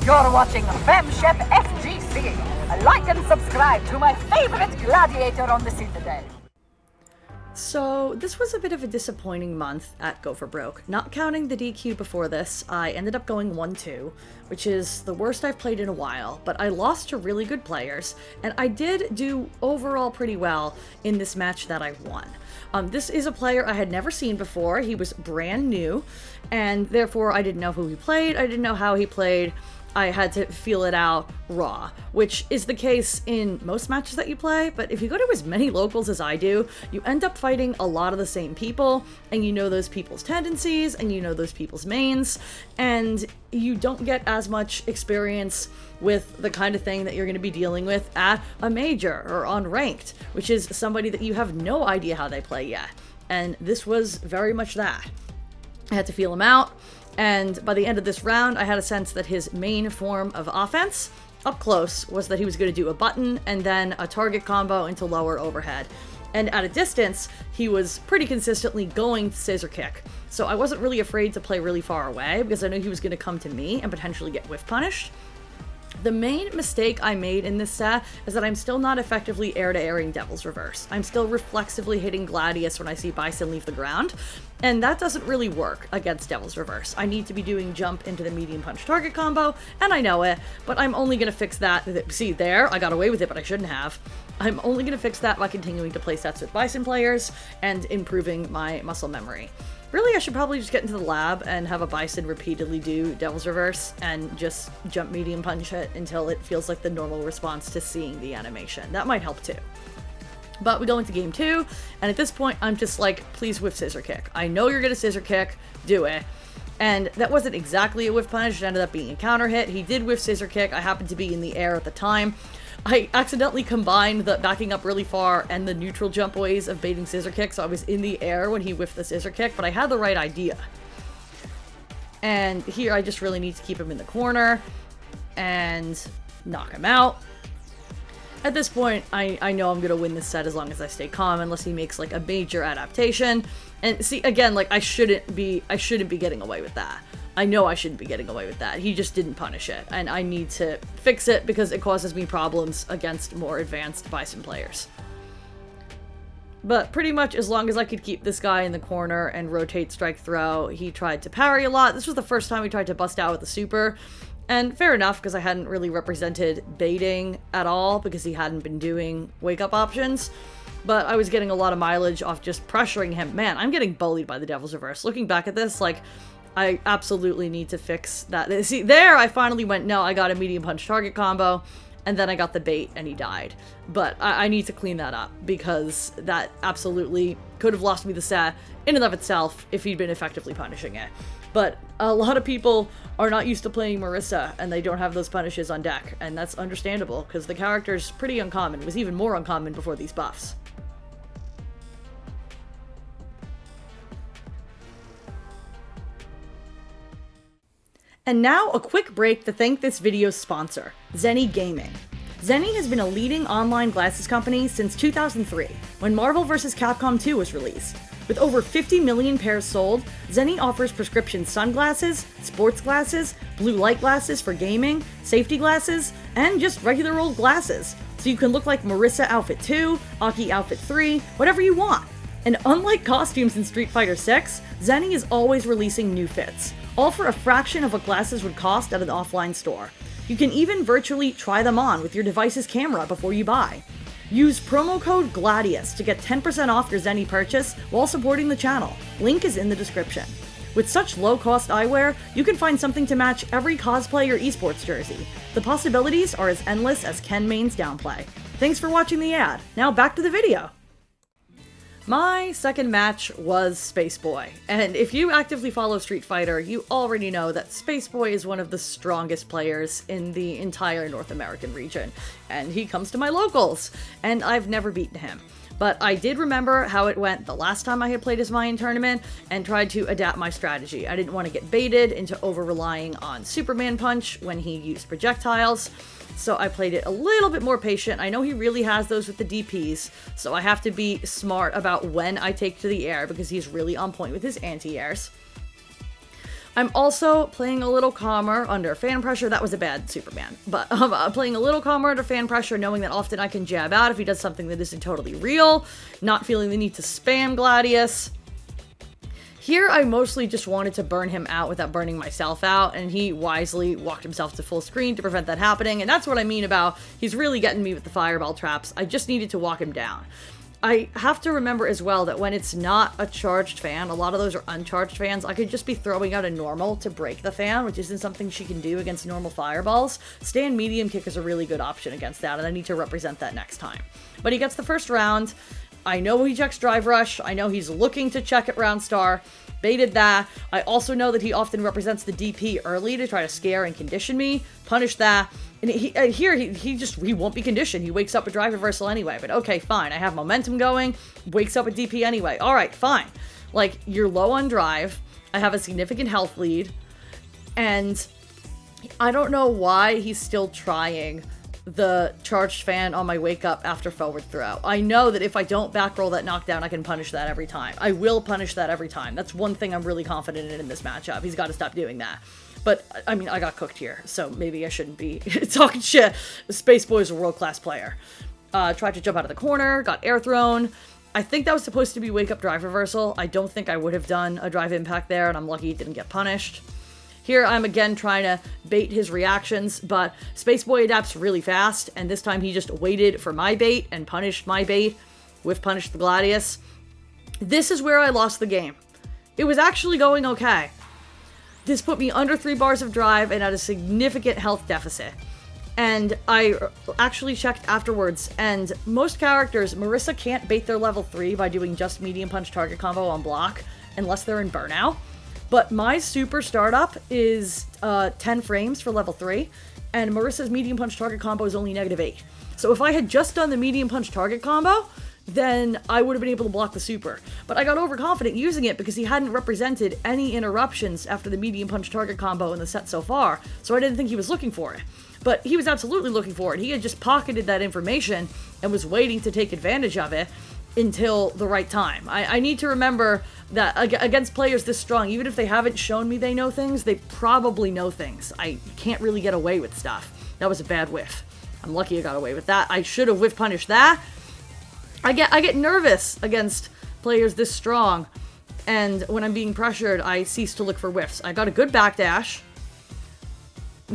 You're watching Fem Chef FGC. Like and subscribe to my favorite gladiator on the Citadel. So, this was a bit of a disappointing month at Go for Broke. Not counting the DQ before this, I ended up going 1-2, which is the worst I've played in a while, but I lost to really good players, and I did do overall pretty well in this match that I won. This is a player I had never seen before. He was brand new, and therefore I didn't know who he played, I didn't know how he played. I had to feel it out raw, which is the case in most matches that you play, but if you go to as many locals as I do, you end up fighting a lot of the same people, and you know those people's tendencies, and you know those people's mains, and you don't get as much experience with the kind of thing that you're going to be dealing with at a major or on ranked, which is somebody that you have no idea how they play yet. And this was very much that. I had to feel him out. And by the end of this round, I had a sense that his main form of offense, up close, was that he was going to do a button and then a target combo into lower overhead. And at a distance, he was pretty consistently going scissor kick. So I wasn't really afraid to play really far away because I knew he was going to come to me and potentially get whiff punished. The main mistake I made in this set is that I'm still not effectively air-to-airing Devil's Reverse. I'm still reflexively hitting Gladius when I see Bison leave the ground, and that doesn't really work against Devil's Reverse. I need to be doing jump into the medium punch target combo, and I know it, but I'm only going to fix that. See, there, I got away with it, but I shouldn't have. I'm only going to fix that by continuing to play sets with Bison players and improving my muscle memory. Really, I should probably just get into the lab and have a Bison repeatedly do Devil's Reverse and just jump medium punch it until it feels like the normal response to seeing the animation. That might help too. But we go into game 2, and at this point, I'm just like, please whiff scissor kick. I know you're gonna scissor kick, do it. And that wasn't exactly a whiff punish, it ended up being a counter hit. He did whiff scissor kick, I happened to be in the air at the time. I accidentally combined the backing up really far and the neutral jump ways of baiting scissor kick, so I was in the air when he whiffed the scissor kick, but I had the right idea. And here I just really need to keep him in the corner and knock him out. At this point, I know I'm gonna win this set as long as I stay calm, unless he makes like a major adaptation. And see, again, like I shouldn't be getting away with that. I know I shouldn't be getting away with that. He just didn't punish it, and I need to fix it because it causes me problems against more advanced Bison players. But pretty much as long as I could keep this guy in the corner and rotate strike throw, he tried to parry a lot. This was the first time he tried to bust out with the super, and fair enough because I hadn't really represented baiting at all because he hadn't been doing wake-up options. But I was getting a lot of mileage off just pressuring him. Man, I'm getting bullied by the Devil's Reverse. Looking back at this, like, I absolutely need to fix that. See, there I finally went, no, I got a medium punch target combo, and then I got the bait and he died. But I need to clean that up because that absolutely could have lost me the set in and of itself if he'd been effectively punishing it. But a lot of people are not used to playing Marisa and they don't have those punishes on deck, and that's understandable because the character's pretty uncommon. It was even more uncommon before these buffs. And now a quick break to thank this video's sponsor, Zenni Gaming. Zenni has been a leading online glasses company since 2003, when Marvel vs. Capcom 2 was released. With over 50 million pairs sold, Zenni offers prescription sunglasses, sports glasses, blue light glasses for gaming, safety glasses, and just regular old glasses. So you can look like Marisa Outfit 2, Aki Outfit 3, whatever you want. And unlike costumes in Street Fighter 6, Zenni is always releasing new fits, all for a fraction of what glasses would cost at an offline store. You can even virtually try them on with your device's camera before you buy. Use promo code GLADIUS to get 10% off your Zenni purchase while supporting the channel. Link is in the description. With such low-cost eyewear, you can find something to match every cosplay or esports jersey. The possibilities are as endless as Ken Main's downplay. Thanks for watching the ad. Now back to the video. My second match was Spaceboy, and if you actively follow Street Fighter, you already know that Spaceboy is one of the strongest players in the entire North American region, and he comes to my locals, and I've never beaten him. But I did remember how it went the last time I had played as Mayan tournament, and tried to adapt my strategy. I didn't want to get baited into over-relying on Superman Punch when he used projectiles, so I played it a little bit more patient. I know he really has those with the DPs, so I have to be smart about when I take to the air because he's really on point with his anti-airs. I'm also playing a little calmer under fan pressure. That was a bad Superman. But I'm playing a little calmer under fan pressure, knowing that often I can jab out if he does something that isn't totally real, not feeling the need to spam Gladius. Here, I mostly just wanted to burn him out without burning myself out, and he wisely walked himself to full screen to prevent that happening, and that's what I mean about he's really getting me with the fireball traps. I just needed to walk him down. I have to remember as well that when it's not a charged fan, a lot of those are uncharged fans, I could just be throwing out a normal to break the fan, which isn't something she can do against normal fireballs. Stand medium kick is a really good option against that, and I need to represent that next time. But he gets the first round. I know he checks Drive Rush. I know he's looking to check at Round Star. Baited that. I also know that he often represents the DP early to try to scare and condition me. Punish that. And he won't be conditioned. He wakes up a drive reversal anyway. But okay, fine. I have momentum going. Wakes up a DP anyway. All right, fine. Like, you're low on drive. I have a significant health lead. And I don't know why he's still trying the charged fan on my wake up after forward throw. I know that if I don't back roll that knockdown, I can punish that every time. I will punish that every time. That's one thing I'm really confident in this matchup. He's got to stop doing that. But, I mean, I got cooked here, so maybe I shouldn't be talking shit. Spaceboy's a world-class player. Tried to jump out of the corner, got air thrown. I think that was supposed to be wake up drive reversal. I don't think I would have done a drive impact there, and I'm lucky it didn't get punished. Here, I'm again trying to bait his reactions, but Spaceboy adapts really fast, and this time he just waited for my bait and punished my bait, with punished the Gladius. This is where I lost the game. It was actually going okay. This put me under 3 bars of drive and at a significant health deficit. And I actually checked afterwards, and most characters, Marisa can't bait their level 3 by doing just medium punch target combo on block, unless they're in burnout. But my super startup is 10 frames for level 3, and Marisa's medium punch target combo is only -8. So if I had just done the medium punch target combo, then I would have been able to block the super. But I got overconfident using it because he hadn't represented any interruptions after the medium punch target combo in the set so far, so I didn't think he was looking for it. But he was absolutely looking for it. He had just pocketed that information and was waiting to take advantage of it until the right time. I need to remember that against players this strong, even if they haven't shown me they know things, they probably know things. I can't really get away with stuff. That was a bad whiff. I'm lucky I got away with that. I should have whiff punished that. I get nervous against players this strong, and when I'm being pressured, I cease to look for whiffs. I got a good backdash.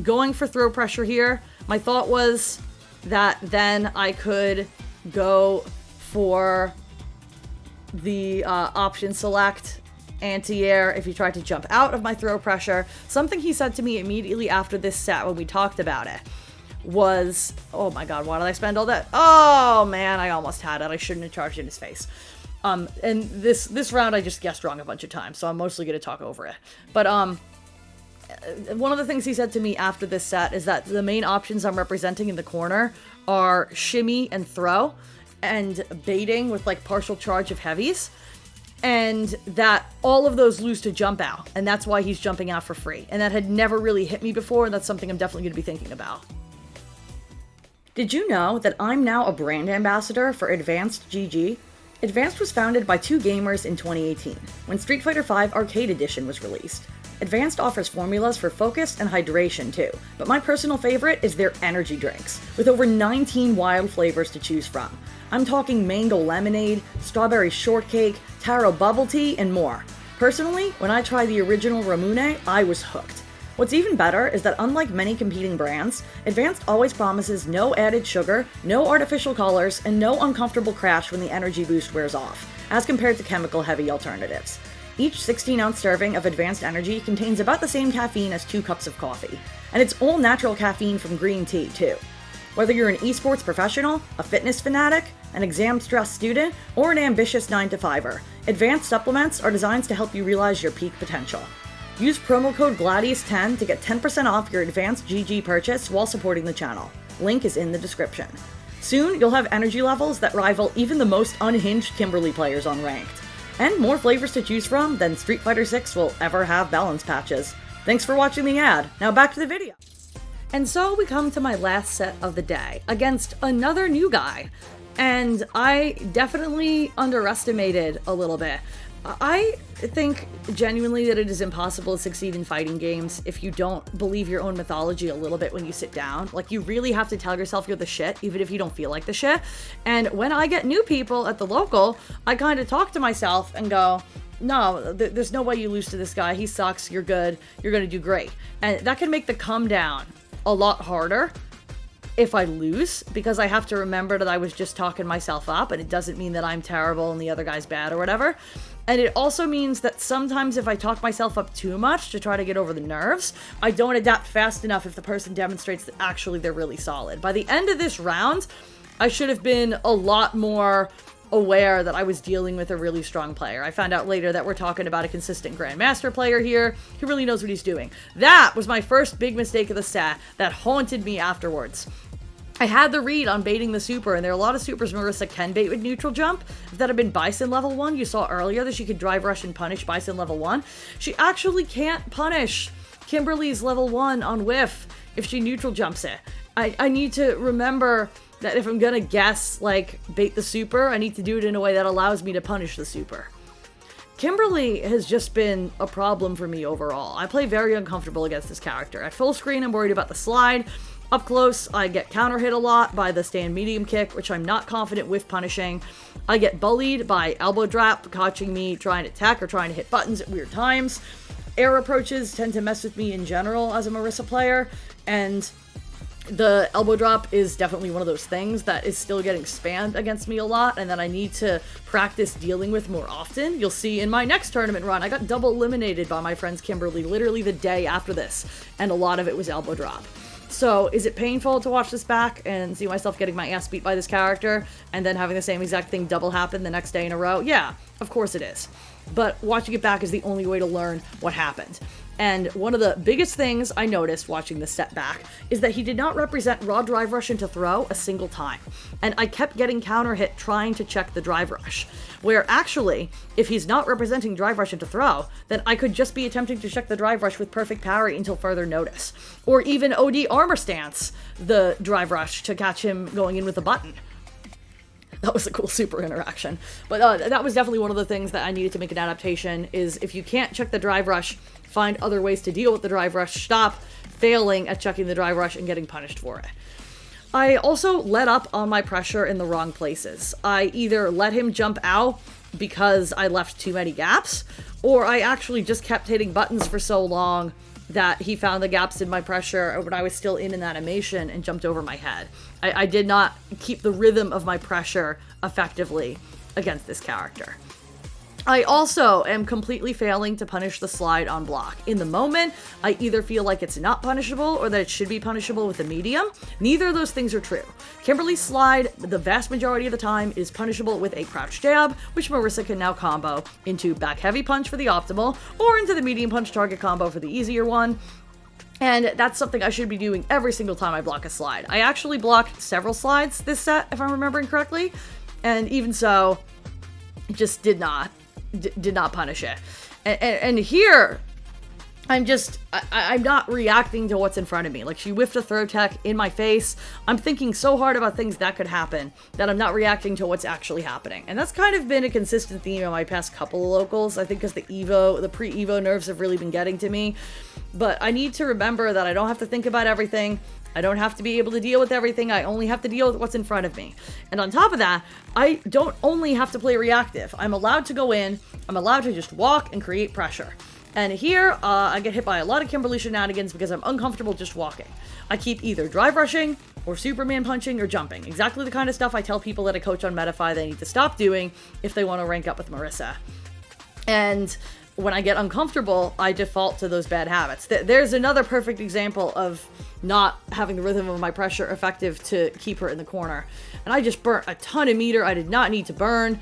Going for throw pressure here. My thought was that then I could go for the option select anti-air if he tried to jump out of my throw pressure. Something he said to me immediately after this set when we talked about it was, oh my god, why did I spend all that? Oh man, I almost had it. I shouldn't have charged in his face. And this round I just guessed wrong a bunch of times, so I'm mostly going to talk over it. But one of the things he said to me after this set is that the main options I'm representing in the corner are shimmy and throw, and baiting with like partial charge of heavies, and that all of those lose to jump out, and that's why he's jumping out for free. And that had never really hit me before, and that's something I'm definitely going to be thinking about. Did you know that I'm now a brand ambassador for AdvancedGG? Advanced was founded by 2 gamers in 2018, when Street Fighter V Arcade Edition was released. Advanced offers formulas for focus and hydration too, but my personal favorite is their energy drinks, with over 19 wild flavors to choose from. I'm talking mango lemonade, strawberry shortcake, taro bubble tea, and more. Personally, when I tried the original Ramune, I was hooked. What's even better is that unlike many competing brands, Advanced always promises no added sugar, no artificial colors, and no uncomfortable crash when the energy boost wears off, as compared to chemical-heavy alternatives. Each 16-ounce serving of Advanced Energy contains about the same caffeine as 2 cups of coffee, and it's all natural caffeine from green tea, too. Whether you're an esports professional, a fitness fanatic, an exam-stressed student, or an ambitious 9-to-5er, Advanced supplements are designed to help you realize your peak potential. Use promo code GLADIUS10 to get 10% off your AdvancedGG purchase while supporting the channel. Link is in the description. Soon, you'll have energy levels that rival even the most unhinged Kimberly players on Ranked. And more flavors to choose from than Street Fighter 6 will ever have balance patches. Thanks for watching the ad. Now back to the video. And so we come to my last set of the day, against another new guy. And I definitely underestimated a little bit. I think genuinely that it is impossible to succeed in fighting games if you don't believe your own mythology a little bit when you sit down. Like, you really have to tell yourself you're the shit, even if you don't feel like the shit. And when I get new people at the local, I kind of talk to myself and go, no, there's no way you lose to this guy. He sucks. You're good. You're going to do great. And that can make the come down a lot harder if I lose, because I have to remember that I was just talking myself up, and it doesn't mean that I'm terrible and the other guy's bad or whatever. And it also means that sometimes if I talk myself up too much to try to get over the nerves, I don't adapt fast enough if the person demonstrates that actually they're really solid. By the end of this round, I should have been a lot more aware that I was dealing with a really strong player. I found out later that we're talking about a consistent Grandmaster player here. He really knows what he's doing. That was my first big mistake of the set that haunted me afterwards. I had the read on baiting the super, and there are a lot of supers Marisa can bait with neutral jump. If that had been Bison level 1, you saw earlier that she could drive rush and punish Bison level 1. She actually can't punish Kimberly's level 1 on whiff if she neutral jumps it. I need to remember that if I'm gonna guess, like, bait the super, I need to do it in a way that allows me to punish the super. Kimberly has just been a problem for me overall. I play very uncomfortable against this character. At full screen, I'm worried about the slide. Up close, I get counter hit a lot by the stand medium kick, which I'm not confident with punishing. I get bullied by elbow drop, catching me trying to attack or trying to hit buttons at weird times. Air approaches tend to mess with me in general as a Marisa player, and the elbow drop is definitely one of those things that is still getting spammed against me a lot, and that I need to practice dealing with more often. You'll see in my next tournament run, I got double eliminated by my friends Kimberly literally the day after this, and a lot of it was elbow drop. So, is it painful to watch this back and see myself getting my ass beat by this character and then having the same exact thing double happen the next day in a row? Yeah, of course it is. But watching it back is the only way to learn what happened. And one of the biggest things I noticed watching this set back is that he did not represent raw drive rush into throw a single time. And I kept getting counter hit trying to check the drive rush. Where actually, if he's not representing drive rush into throw, then I could just be attempting to check the drive rush with perfect parry until further notice. Or even OD armor stance the drive rush to catch him going in with a button. That was a cool super interaction. But that was definitely one of the things that I needed to make an adaptation, is if you can't check the drive rush, find other ways to deal with the drive rush. Stop failing at checking the drive rush and getting punished for it. I also let up on my pressure in the wrong places. I either let him jump out because I left too many gaps, or I actually just kept hitting buttons for so long that he found the gaps in my pressure when I was still in an animation and jumped over my head. I did not keep the rhythm of my pressure effectively against this character. I also am completely failing to punish the slide on block. In the moment, I either feel like it's not punishable or that it should be punishable with a medium. Neither of those things are true. Kimberly's slide, the vast majority of the time, is punishable with a crouch jab, which Marisa can now combo into back heavy punch for the optimal, or into the medium punch target combo for the easier one. And that's something I should be doing every single time I block a slide. I actually blocked several slides this set, if I'm remembering correctly, and even so, just did not punish it. And here, I'm not reacting to what's in front of me. Like, she whiffed a throw tech in my face. I'm thinking so hard about things that could happen that I'm not reacting to what's actually happening. And that's kind of been a consistent theme in my past couple of locals, I think, because the pre-Evo nerves have really been getting to me. But I need to remember that I don't have to think about everything. I don't have to be able to deal with everything. I only have to deal with what's in front of me. And on top of that, I don't only have to play reactive. I'm allowed to go in. I'm allowed to just walk and create pressure. And here, I get hit by a lot of Kimberly shenanigans because I'm uncomfortable just walking. I keep either drive rushing or Superman punching or jumping. Exactly the kind of stuff I tell people that I coach on Metafy they need to stop doing if they want to rank up with Marisa. And when I get uncomfortable, I default to those bad habits. There's another perfect example of not having the rhythm of my pressure effective to keep her in the corner. And I just burnt a ton of meter I did not need to burn,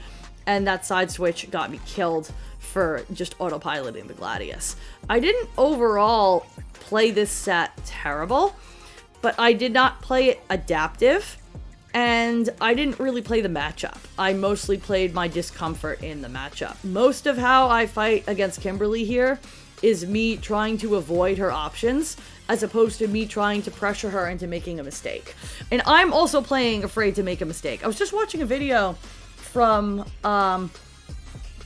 and that side switch got me killed for just autopiloting the Gladius. I didn't overall play this set terrible, but I did not play it adaptive, and I didn't really play the matchup. I mostly played my discomfort in the matchup. Most of how I fight against Kimberly here is me trying to avoid her options, as opposed to me trying to pressure her into making a mistake. And I'm also playing afraid to make a mistake. I was just watching a video from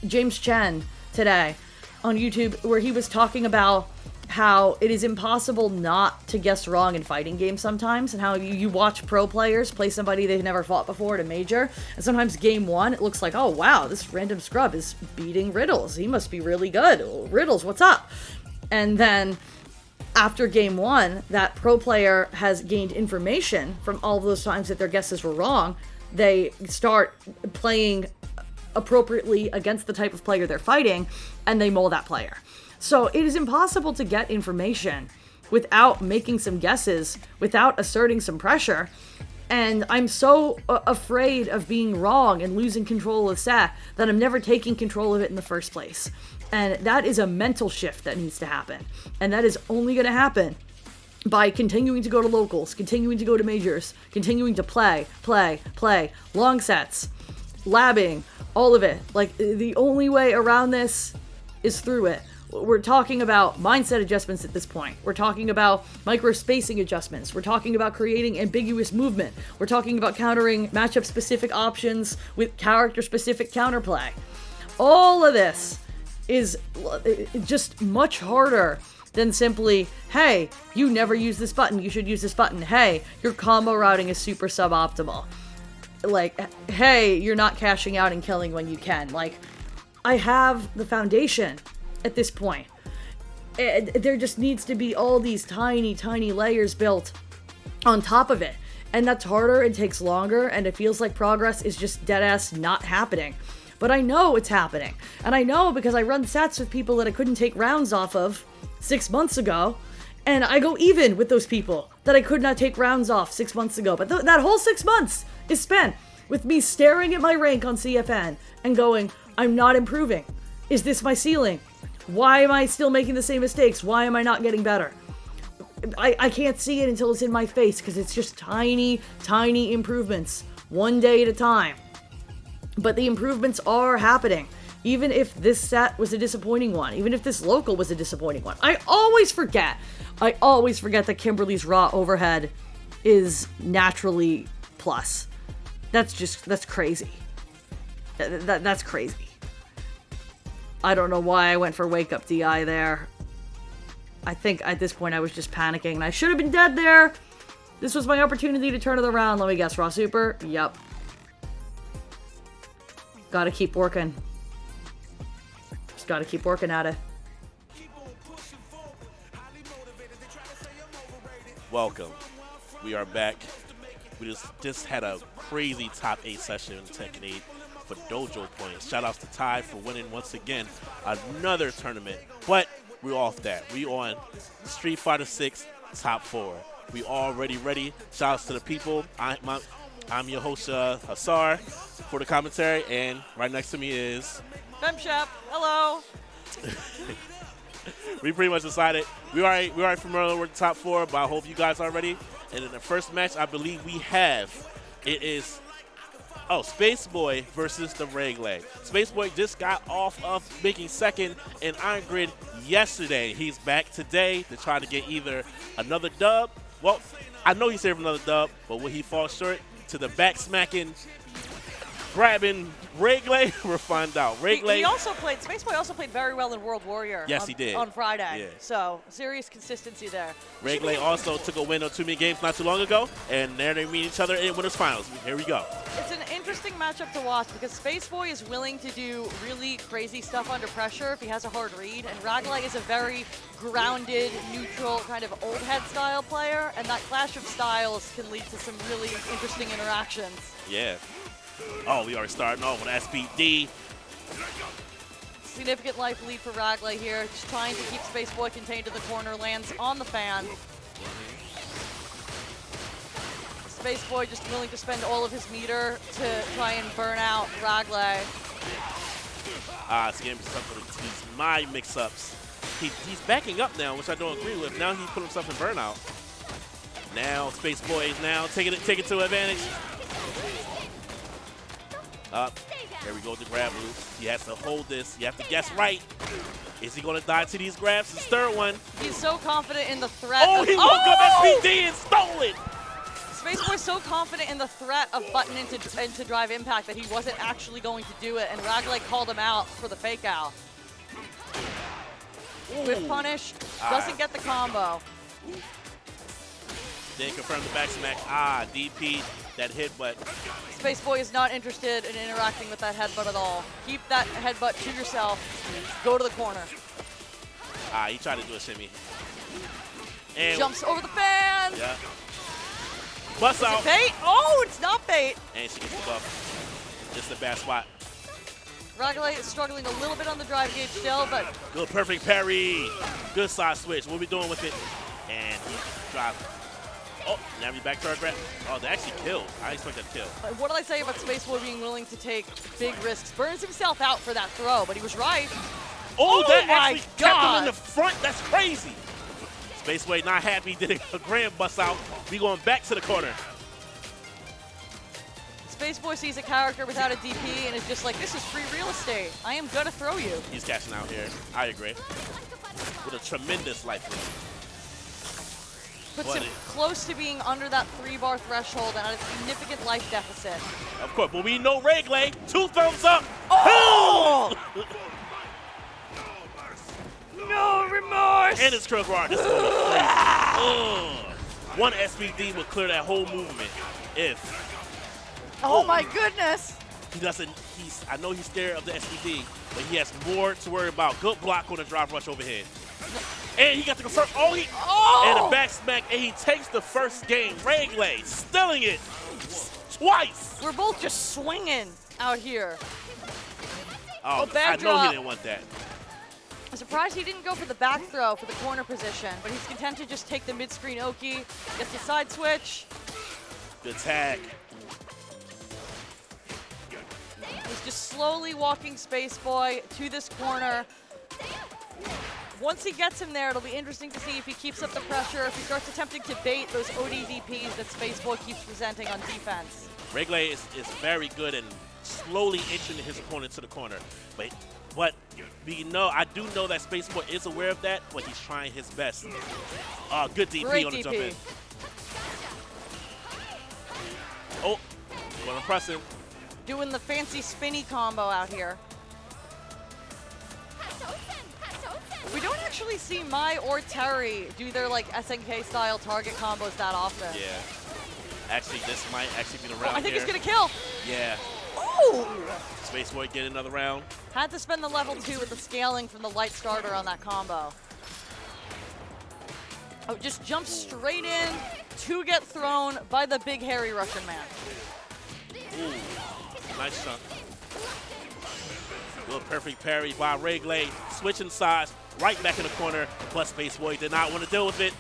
James Chen today on YouTube, where he was talking about how it is impossible not to guess wrong in fighting games sometimes, and how you watch pro players play somebody they've never fought before at a major, and sometimes game one, it looks like, oh wow, this random scrub is beating Riddles. He must be really good. Riddles, what's up? And then after game one, that pro player has gained information from all of those times that their guesses were wrong. They start playing appropriately against the type of player they're fighting, and they mold that player. So it is impossible to get information without making some guesses, without asserting some pressure. And I'm so afraid of being wrong and losing control of set that I'm never taking control of it in the first place. And that is a mental shift that needs to happen. And that is only going to happen by continuing to go to locals, continuing to go to majors, continuing to play, long sets, labbing, all of it. Like, the only way around this is through it. We're talking about mindset adjustments at this point. We're talking about micro spacing adjustments. We're talking about creating ambiguous movement. We're talking about countering matchup specific options with character specific counterplay. All of this is just much harder than simply, hey, you never use this button, you should use this button. Hey, your combo routing is super suboptimal. Like, hey, you're not cashing out and killing when you can. Like, I have the foundation at this point. There just needs to be all these tiny layers built on top of it. And that's harder, it takes longer, and it feels like progress is just deadass not happening. But I know it's happening. And I know because I run sets with people that I couldn't take rounds off of 6 months ago, and I go even with those people that I could not take rounds off 6 months ago. But that whole 6 months is spent with me staring at my rank on CFN and going, I'm not improving. Is this my ceiling? Why am I still making the same mistakes? Why am I not getting better? I can't see it until it's in my face because it's just tiny improvements, one day at a time. But the improvements are happening. Even if this set was a disappointing one, even if this local was a disappointing one. I always forget that Kimberly's raw overhead is naturally plus. That's crazy. That's crazy. I don't know why I went for wake up DI there. I think at this point I was just panicking and I should have been dead there. This was my opportunity to turn it around. Let me guess, raw super? Yep. Gotta keep working. Just gotta keep working at it. Welcome. We are back. We just had a crazy top 8 session in Tekken 8 for dojo points. Shout outs to Ty for winning once again another tournament. But we're off that. We on Street Fighter 6 top 4. We already ready. Shout outs to the people. I'm your host, Hassar, for the commentary, and right next to me is Femshep. Hello. We pretty much decided we already familiar with the top 4, but I hope you guys are ready. And in the first match, I believe we have, it is, Spaceboy versus the Regle. Spaceboy just got off of making second in Iron Grid yesterday. He's back today to try to get either another dub. Well, I know he's here for another dub, but will he fall short to the back smacking, grabbing Regle? We'll find out. Spaceboy also played very well in World Warrior. Yes, he did. On Friday. Yeah. So, serious consistency there. Regle also took a win on 2 games not too long ago, and there they meet each other in winners finals. Here we go. It's an interesting matchup to watch because Spaceboy is willing to do really crazy stuff under pressure if he has a hard read, and Regle is a very grounded, neutral, kind of old head style player, and that clash of styles can lead to some really interesting interactions. Yeah. Oh, we are starting off with SPD. Significant life lead for Regle here, just trying to keep Spaceboy contained to the corner, lands on the fan. Spaceboy just willing to spend all of his meter to try and burn out Regle. It's getting something with these my mix-ups. He's backing up now, which I don't agree with. Now he put himself in burnout. Now Spaceboy is now taking it to advantage. There we go with the grab move. He has to hold this. You have to guess right. Is he going to die to these grabs? His third one. He's so confident in the threat. Oh, he woke up SPD and stole it. Spaceboy's so confident in the threat of button into drive impact that he wasn't actually going to do it, and Ragleg called him out for the fake out. Whip punish, doesn't get the combo. Then confirm the back smack. DP that hit, but Spaceboy is not interested in interacting with that headbutt at all. Keep that headbutt to yourself. Go to the corner. He tried to do a shimmy. And jumps over the fan. Yeah. Bust Is out. it bait? Oh, it's not bait. And she gets the buff. It's a bad spot. Ragleg is struggling a little bit on the drive gauge still, but Good perfect parry. Good side switch. What are we doing with it? And he dropped. Oh, now we back to our grab. Oh, they actually killed. I expect that kill. what did I say about Spaceboy being willing to take big risks? Burns himself out for that throw, but he was right. Oh, that my actually kept him in God. the front. That's crazy. Spaceboy not happy. Did a grand bust out. We going back to the corner. Spaceboy sees a character without a DP and is just like, this is free real estate. I am gonna throw you. He's cashing out here. I agree. With a tremendous life lead. Puts What him close to being under that 3-bar threshold and at a significant life deficit. Of course, but we know Ragleg. 2 thumbs up. Oh! No remorse! And his curl guard. This is gonna be crazy. One SBD will clear that whole movement. If Oh my goodness! he doesn't, I know he's scared of the SBD, but he has more to worry about. Good block on the drive rush overhead. And he got the confirm. And a back smack, and he takes the first game. Ragleg stealing it twice. We're both just swinging out here. Oh, bad I know drop. he didn't want that. I'm surprised he didn't go for the back throw for the corner position, but he's content to just take the mid-screen Oki, gets the side switch. Good tag. He's just slowly walking Spaceboy to this corner. Once he gets him there, it'll be interesting to see if he keeps up the pressure, if he starts attempting to bait those ODDPs that Spaceboy keeps presenting on defense. Ragleg is very good and slowly inching his opponent to the corner. But we know, I do know that Spaceboy is aware of that, but he's trying his best. Good DP Great on the DP. jump in. Oh, well, impressive. Doing the fancy spinny combo out here. We don't actually see Mai or Terry do their like SNK style target combos that often. Yeah. Actually, this might actually be the round I think here. he's gonna kill. Yeah. Ooh! Spaceboy get another round. Had to spend the level 2 with the scaling from the light starter on that combo. Oh, just jumps straight in to get thrown by the big hairy Russian man. Ooh, nice chunk. Little perfect parry by Ragleg, switching sides, right back in the corner, but Spaceboy did not want to deal with it.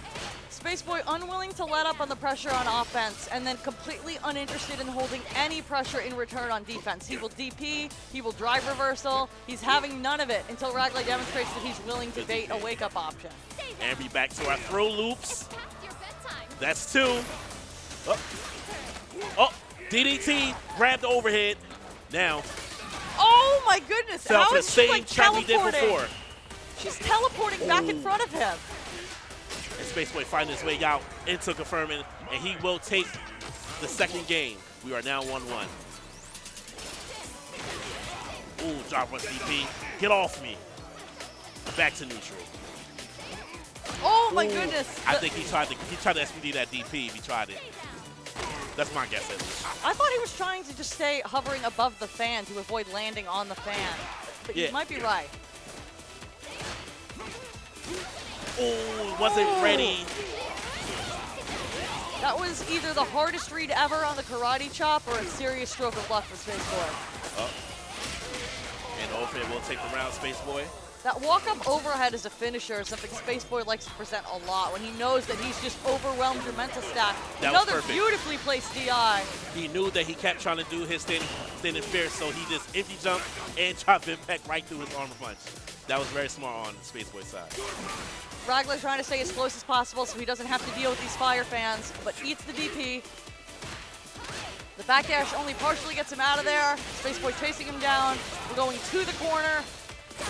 Spaceboy unwilling to let up on the pressure on offense and then completely uninterested in holding any pressure in return on defense. He will DP, he will drive reversal, he's having none of it until Ragleg demonstrates that he's willing to bait a wake-up option. And we back to our throw loops. That's 2. Oh, DDT, grab the overhead. Now, Oh my goodness, fell how for the is she same like trap he did teleporting? before. She's teleporting back in front of him. And Spaceboy finding his way out into confirming, and he will take the second game. We are now 1-1. Ooh, drop rush DP. Get off me. Back to neutral. Oh my Ooh, goodness. I think he tried to SPD that DP if he tried it. That's my guess at least. I thought he was trying to just stay hovering above the fan to avoid landing on the fan. But Yeah. you might be right. Ooh, wasn't ready. That was either the hardest read ever on the karate chop or a serious stroke of luck for Spaceboy. And overhead will take the round, Spaceboy. That walk-up overhead as a finisher is something Spaceboy likes to present a lot when he knows that he's just overwhelmed your mental stack. That was Another perfect. beautifully placed DI. He knew that he kept trying to do his standing fierce, so he just empty jump and dropped impact right through his armor punch. That was very smart on Spaceboy's side. Ragleg trying to stay as close as possible so he doesn't have to deal with these fire fans, but eats the DP. The backdash only partially gets him out of there. Spaceboy chasing him down. We're going to the corner.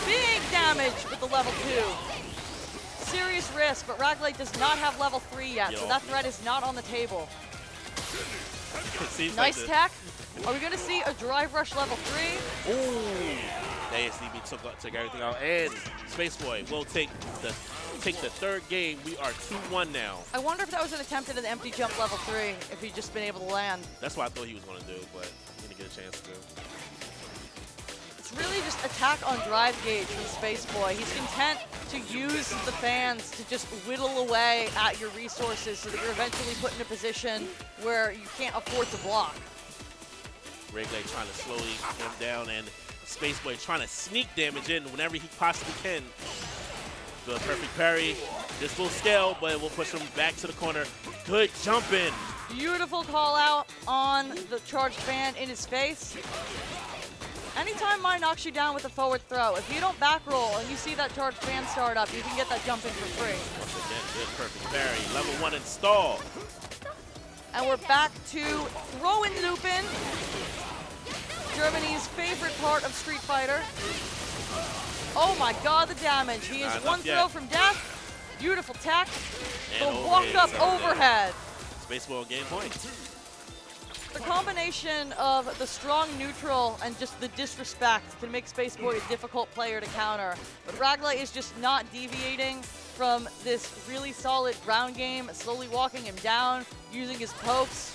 Big damage with the level 2. Serious risk, but Ragleg does not have level 3 yet, so that threat is not on the table. Nice tech. Are we going to see a drive rush level 3? Ooh. The ASDB took everything out, and Spaceboy will take the third game. We are 2-1 now. I wonder if that was an attempt at an empty jump level 3, if he'd just been able to land. That's what I thought he was going to do, but he didn't get a chance to. It's really just attack on drive gauge from Spaceboy. He's content to use the fans to just whittle away at your resources so that you're eventually put in a position where you can't afford to block. Reglay trying to slowly him down, and Spaceboy trying to sneak damage in whenever he possibly can. The perfect parry. This will scale, but it will push him back to the corner. Good jump in. Beautiful call out on the charged fan in his face. Anytime mine knocks you down with a forward throw, if you don't back roll and you see that charged fan start up, you can get that jump in for free. Once again, good perfect parry. Level 1 install. And we're back to throw and looping. Germany's favorite part of Street Fighter. Oh my god, the damage. He is one throw from death. Beautiful tech. The walk-up overhead. Spaceboy on game point. The combination of the strong neutral and just the disrespect can make Spaceboy a difficult player to counter. But Ragley is just not deviating from this really solid ground game, slowly walking him down, using his pokes,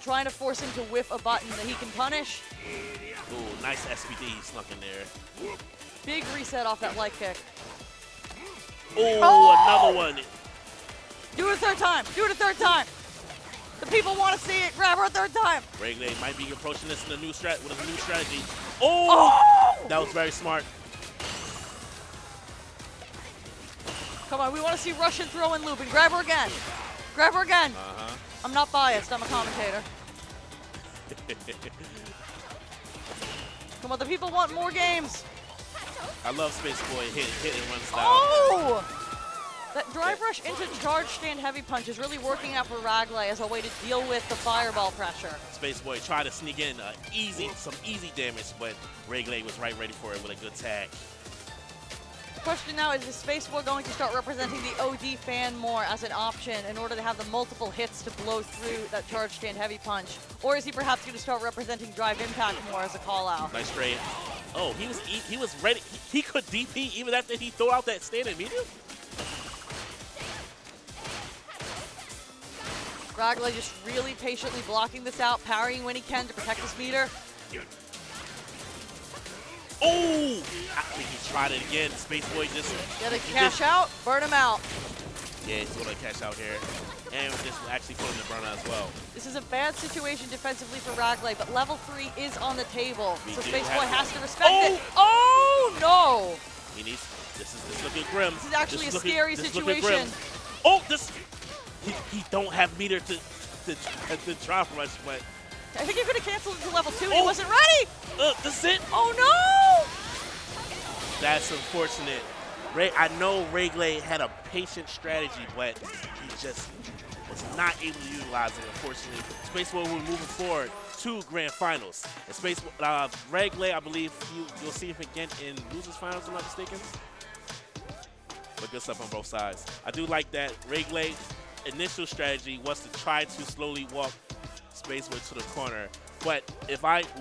trying to force him to whiff a button that he can punish. Ooh, nice SPD he snuck in there. Big reset off that light kick. Ooh, another one. Do it a third time. Do it a third time. The people want to see it. Grab her a third time. Reglay might be approaching this in a new with a new strategy. Oh! That was very smart. Come on, we want to see Russian throw and loop and grab her again. Grab her again. I'm not biased. I'm a commentator. Come on, the people want more games. I love Spaceboy hit and run style. Oh! That drive rush into charge stand heavy punch is really working out for Ragley as a way to deal with the fireball pressure. Spaceboy tried to sneak in some easy damage, but Reglay was right ready for it with a good tag. The question now is Spaceboy going to start representing the OD fan more as an option in order to have the multiple hits to blow through that charge stand heavy punch? Or is he perhaps going to start representing drive impact more as a call out? Nice trade. Oh, he was ready. He could DP even after he threw out that standing medium? Ragley just really patiently blocking this out, parrying when he can to protect his meter. Oh! I think he tried it again. Spaceboy just... Get a cash out, burn him out. Yeah, he's going to cash out here. And this will actually put him to burn out as well. This is a bad situation defensively for Ragley, but level 3 is on the table. So Spaceboy has to respect it. Oh, no! He needs... This is looking grim. This is actually a scary situation. Oh, this... He don't have meter to drop rush, but... I think he could have canceled it to level 2 and he wasn't ready! This is it! Oh no! That's unfortunate. I know Reglay had a patient strategy, but he just was not able to utilize it, unfortunately. Spaceboy will be moving forward to Grand Finals. And Reglay, I believe you'll see him again in Losers Finals, if I'm not mistaken. But good stuff on both sides. I do like that Reglay initial strategy was to try to slowly walk Spaceboy to the corner, but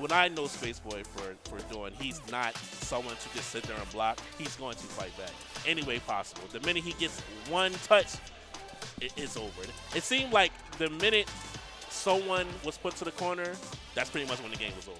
what I know Spaceboy for doing, he's not someone to just sit there and block. He's going to fight back any way possible. The minute he gets one touch, it's over. It seemed like the minute someone was put to the corner, that's pretty much when the game was over.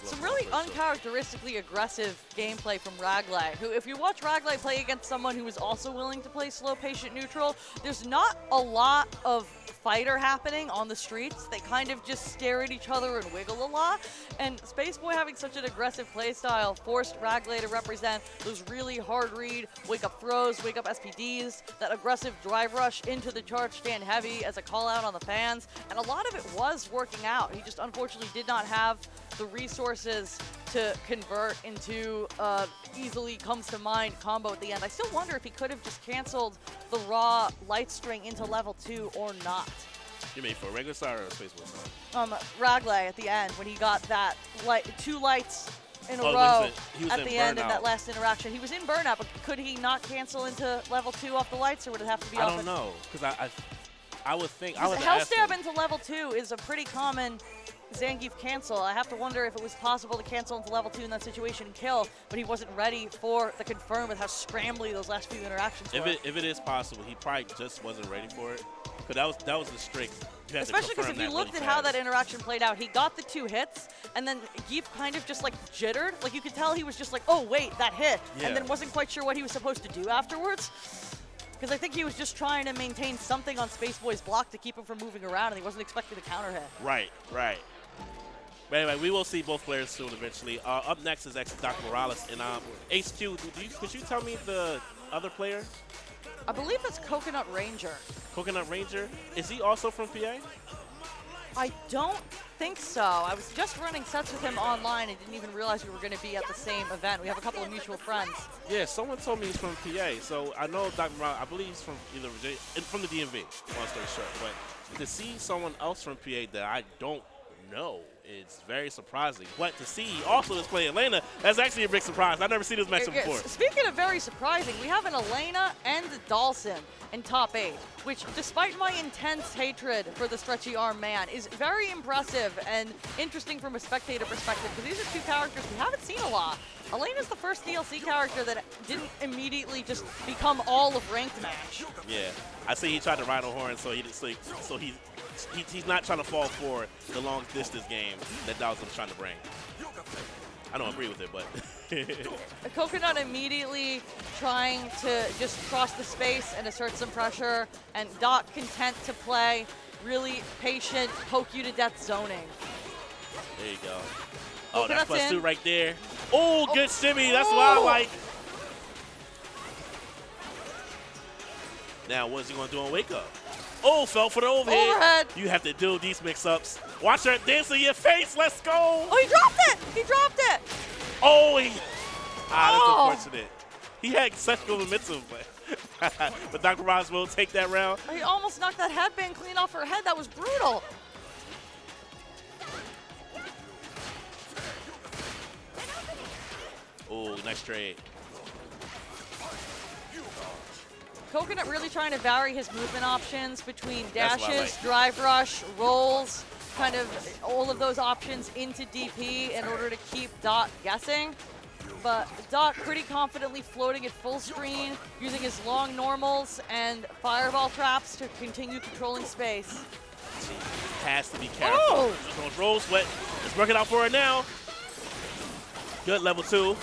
Some really uncharacteristically aggressive gameplay from Ragley, who, if you watch Ragley play against someone who is also willing to play slow, patient, neutral, there's not a lot of fighter happening on the streets. They kind of just stare at each other and wiggle a lot. And Spaceboy having such an aggressive playstyle forced Ragley to represent those really hard read, wake up throws, wake up SPDs, that aggressive drive rush into the charge stand heavy as a call out on the fans. And a lot of it was working out. He just unfortunately did not have the resources to convert into easily comes to mind combo at the end. I still wonder if he could have just canceled the raw light string into level 2 or not. You mean for a regular star or a Spaceboy star? Ragley at the end when he got that two lights in a row at the end of that last interaction. He was in burnout, but could he not cancel into level 2 off the lights, or would it have to be off? I don't know, because I would think. Hell stab into level 2 is a pretty common Zangief cancel. I have to wonder if it was possible to cancel into level 2 in that situation and kill, but he wasn't ready for the confirm with how scrambly those last few interactions were. If it is possible, he probably just wasn't ready for it. Because that was the strict. Especially because if you looked at how that interaction played out, he got the 2 hits, and then Geef kind of just like jittered. Like you could tell he was just like, oh wait, that hit, and then wasn't quite sure what he was supposed to do afterwards. Because I think he was just trying to maintain something on Spaceboy's block to keep him from moving around, and he wasn't expecting a counter hit. Right. But anyway, we will see both players soon eventually. Up next is Dr. Morales. And HQ, could you tell me the other player? I believe it's Coconut Ranger. Coconut Ranger? Is he also from PA? I don't think so. I was just running sets with him online and didn't even realize we were going to be at the same event. We have a couple of mutual friends. Yeah, someone told me he's from PA. So I know Dr. Morales, I believe he's from either Virginia, from the DMV, long story short. But to see someone else from PA that I don't know, it's very surprising. But to see he also is playing Elena, that's actually a big surprise. I've never seen this matchup before. Speaking of very surprising, we have an Elena and Dhalsim in top 8, which despite my intense hatred for the stretchy arm man is very impressive and interesting from a spectator perspective, because these are 2 characters we haven't seen a lot. Elena's the first DLC character that didn't immediately just become all of ranked match. Yeah, I see he tried to ride on horn, so he's not trying to fall for the long distance game that Dhalsim's trying to bring. I don't agree with it, but. Coconut immediately trying to just cross the space and assert some pressure, and Doc content to play really patient, poke you to death zoning. There you go. Oh, that's Coconut's +2 right there. Oh, good shimmy. That's what I like. Now, what is he going to do on wake up? Oh, fell for the overhead. You have to do these mix-ups. Watch her dance in your face. Let's go. Oh, he dropped it. He dropped it. Oh, that's unfortunate. He had such good momentum, but Dr. Ross will take that round. He almost knocked that headband clean off her head. That was brutal. Oh, nice trade. Coconut really trying to vary his movement options between dashes, drive rush, rolls, kind of all of those options into DP in order to keep Dot guessing. But Dot pretty confidently floating at full screen, using his long normals and fireball traps to continue controlling space. Has to be careful. Those rolls, but it's working out for her now. Good level 2.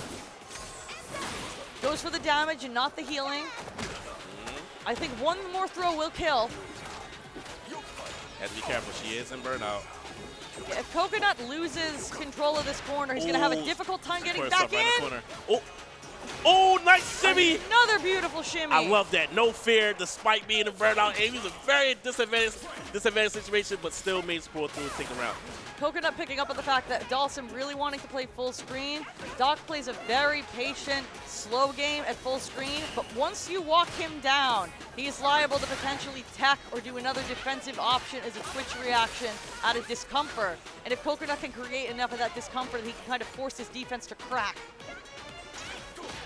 Goes for the damage and not the healing. I think one more throw will kill. Have to be careful. She is in burnout. If Coconut loses control of this corner, he's going to have a difficult time getting back in. Oh, nice shimmy. Another beautiful shimmy. I love that. No fear, despite being in burnout. And he was a very disadvantaged situation, but still made it pull through and take the round. Coconut picking up on the fact that Dhalsim really wanting to play full screen. Doc plays a very patient, slow game at full screen, but once you walk him down, he is liable to potentially tech or do another defensive option as a twitch reaction out of discomfort. And if Coconut can create enough of that discomfort, he can kind of force his defense to crack.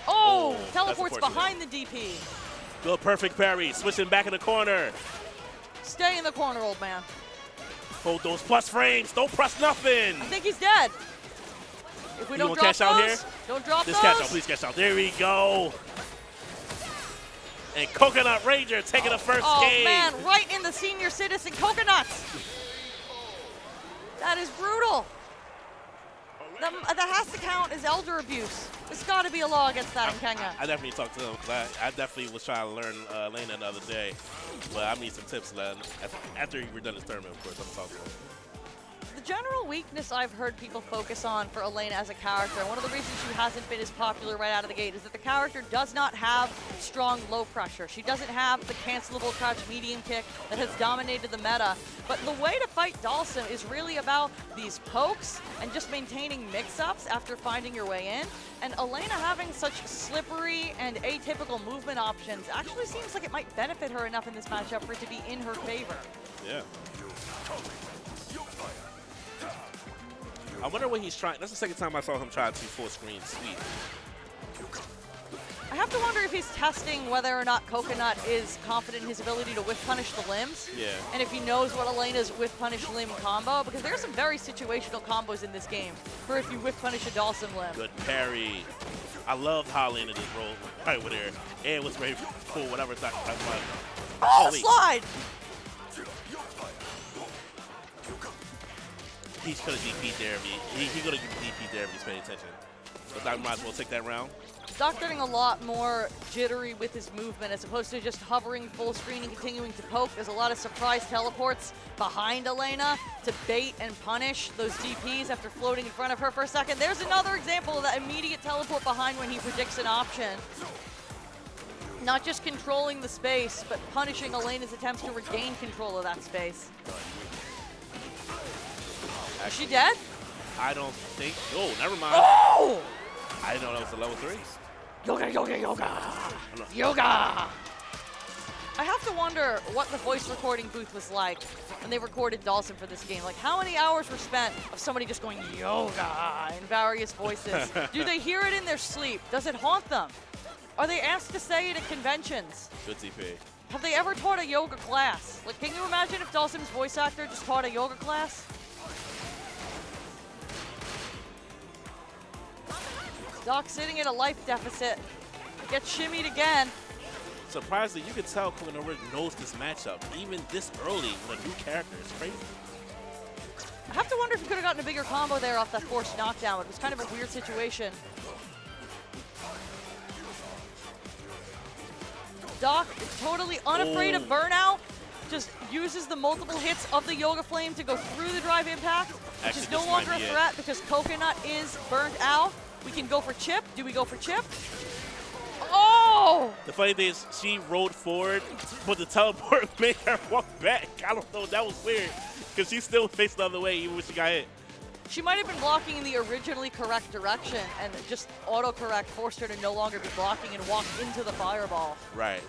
Oh, teleports behind the DP. Good, perfect parry. Switching back in the corner. Stay in the corner, old man. Hold those plus frames. Don't press nothing. I think he's dead. If we don't drop those, don't drop those. Just catch out. Please catch out. There we go. And Coconut Ranger taking the first game. Oh, man, right in the senior citizen Coconuts. That is brutal. That has to count as elder abuse. There's got to be a law against that in Kenya. I definitely talked to him because I definitely was trying to learn Elena the other day. But I need some tips after we're done this tournament, of course. I'm talking to him. The general weakness I've heard people focus on for Elena as a character, and one of the reasons she hasn't been as popular right out of the gate, is that the character does not have strong low pressure. She doesn't have the cancelable crouch medium kick that has dominated the meta. But the way to fight Dhalsim is really about these pokes and just maintaining mix-ups after finding your way in. And Elena having such slippery and atypical movement options actually seems like it might benefit her enough in this matchup for it to be in her favor. Yeah. I wonder what he's trying. That's the second time I saw him try to full screen sweep. I have to wonder if he's testing whether or not Coconut is confident in his ability to whiff punish the limbs. Yeah. And if he knows what Elena's whiff punish limb combo, because there are some very situational combos in this game for if you whiff punish a Dawson limb. Good parry. I love how Elena just rolled right over there and was ready for whatever that was. Oh, wait. slide! He could have DP'd there if he could have DP'd there if he's paying attention. But Doc might as well take that round. Doc getting a lot more jittery with his movement as opposed to just hovering full screen and continuing to poke. There's a lot of surprise teleports behind Elena to bait and punish those DPs after floating in front of her for a second. There's another example of that immediate teleport behind when he predicts an option. Not just controlling the space, but punishing Elena's attempts to regain control of that space. Is she dead? I don't think. Oh, never mind. Oh! I didn't know that was a level 3. Yoga, yoga, yoga. Yoga. I have to wonder what the voice recording booth was like when they recorded Dawson for this game. Like, how many hours were spent of somebody just going yoga in various voices? Do they hear it in their sleep? Does it haunt them? Are they asked to say it at conventions? Good TP. Have they ever taught a yoga class? Like, can you imagine if Dawson's voice actor just taught a yoga class? Doc sitting at a life deficit. Gets shimmied again. Surprisingly, you can tell Coconut already knows this matchup, even this early with a new character. It's crazy. I have to wonder if he could have gotten a bigger combo there off that forced knockdown. It was kind of a weird situation. Doc is totally unafraid of burnout. Just uses the multiple hits of the Yoga Flame to go through the drive impact, which is no longer a threat because Coconut is burnt out. We can go for chip. Do we go for chip? Oh! The funny thing is, she rolled forward, but the teleport made her walk back. I don't know. That was weird because she still faced the other way even when she got hit. She might have been blocking in the originally correct direction, and just autocorrect forced her to no longer be blocking and walk into the fireball. Right.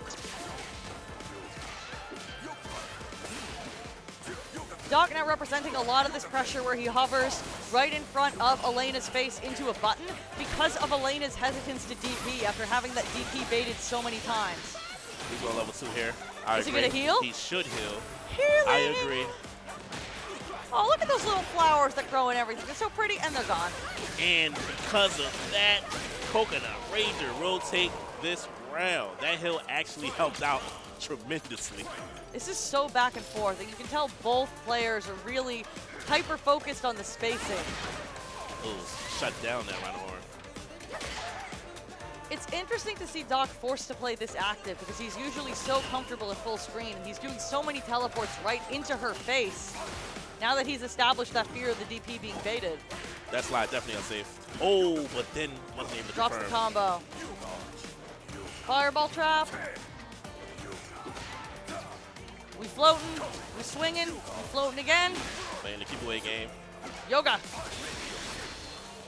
Doc now representing a lot of this pressure where he hovers right in front of Elena's face into a button because of Elena's hesitance to DP after having that DP baited so many times. He's going level 2 here. Is he going to heal? He should heal. Healing. I agree. Oh, look at those little flowers that grow and everything. They're so pretty, and they're gone. And because of that, Coconut Ranger will take this round. That hill actually helped out tremendously. This is so back and forth, and you can tell both players are really hyper-focused on the spacing. Ooh, shut down that round horn. It's interesting to see Doc forced to play this active because he's usually so comfortable in full screen, and he's doing so many teleports right into her face. Now that he's established that fear of the DP being baited. That slide definitely unsafe. Oh, but then wasn't able to drops confirm. The combo. Fireball trap. We floating, we swinging, we floating again. Playing the keep away game. Yoga.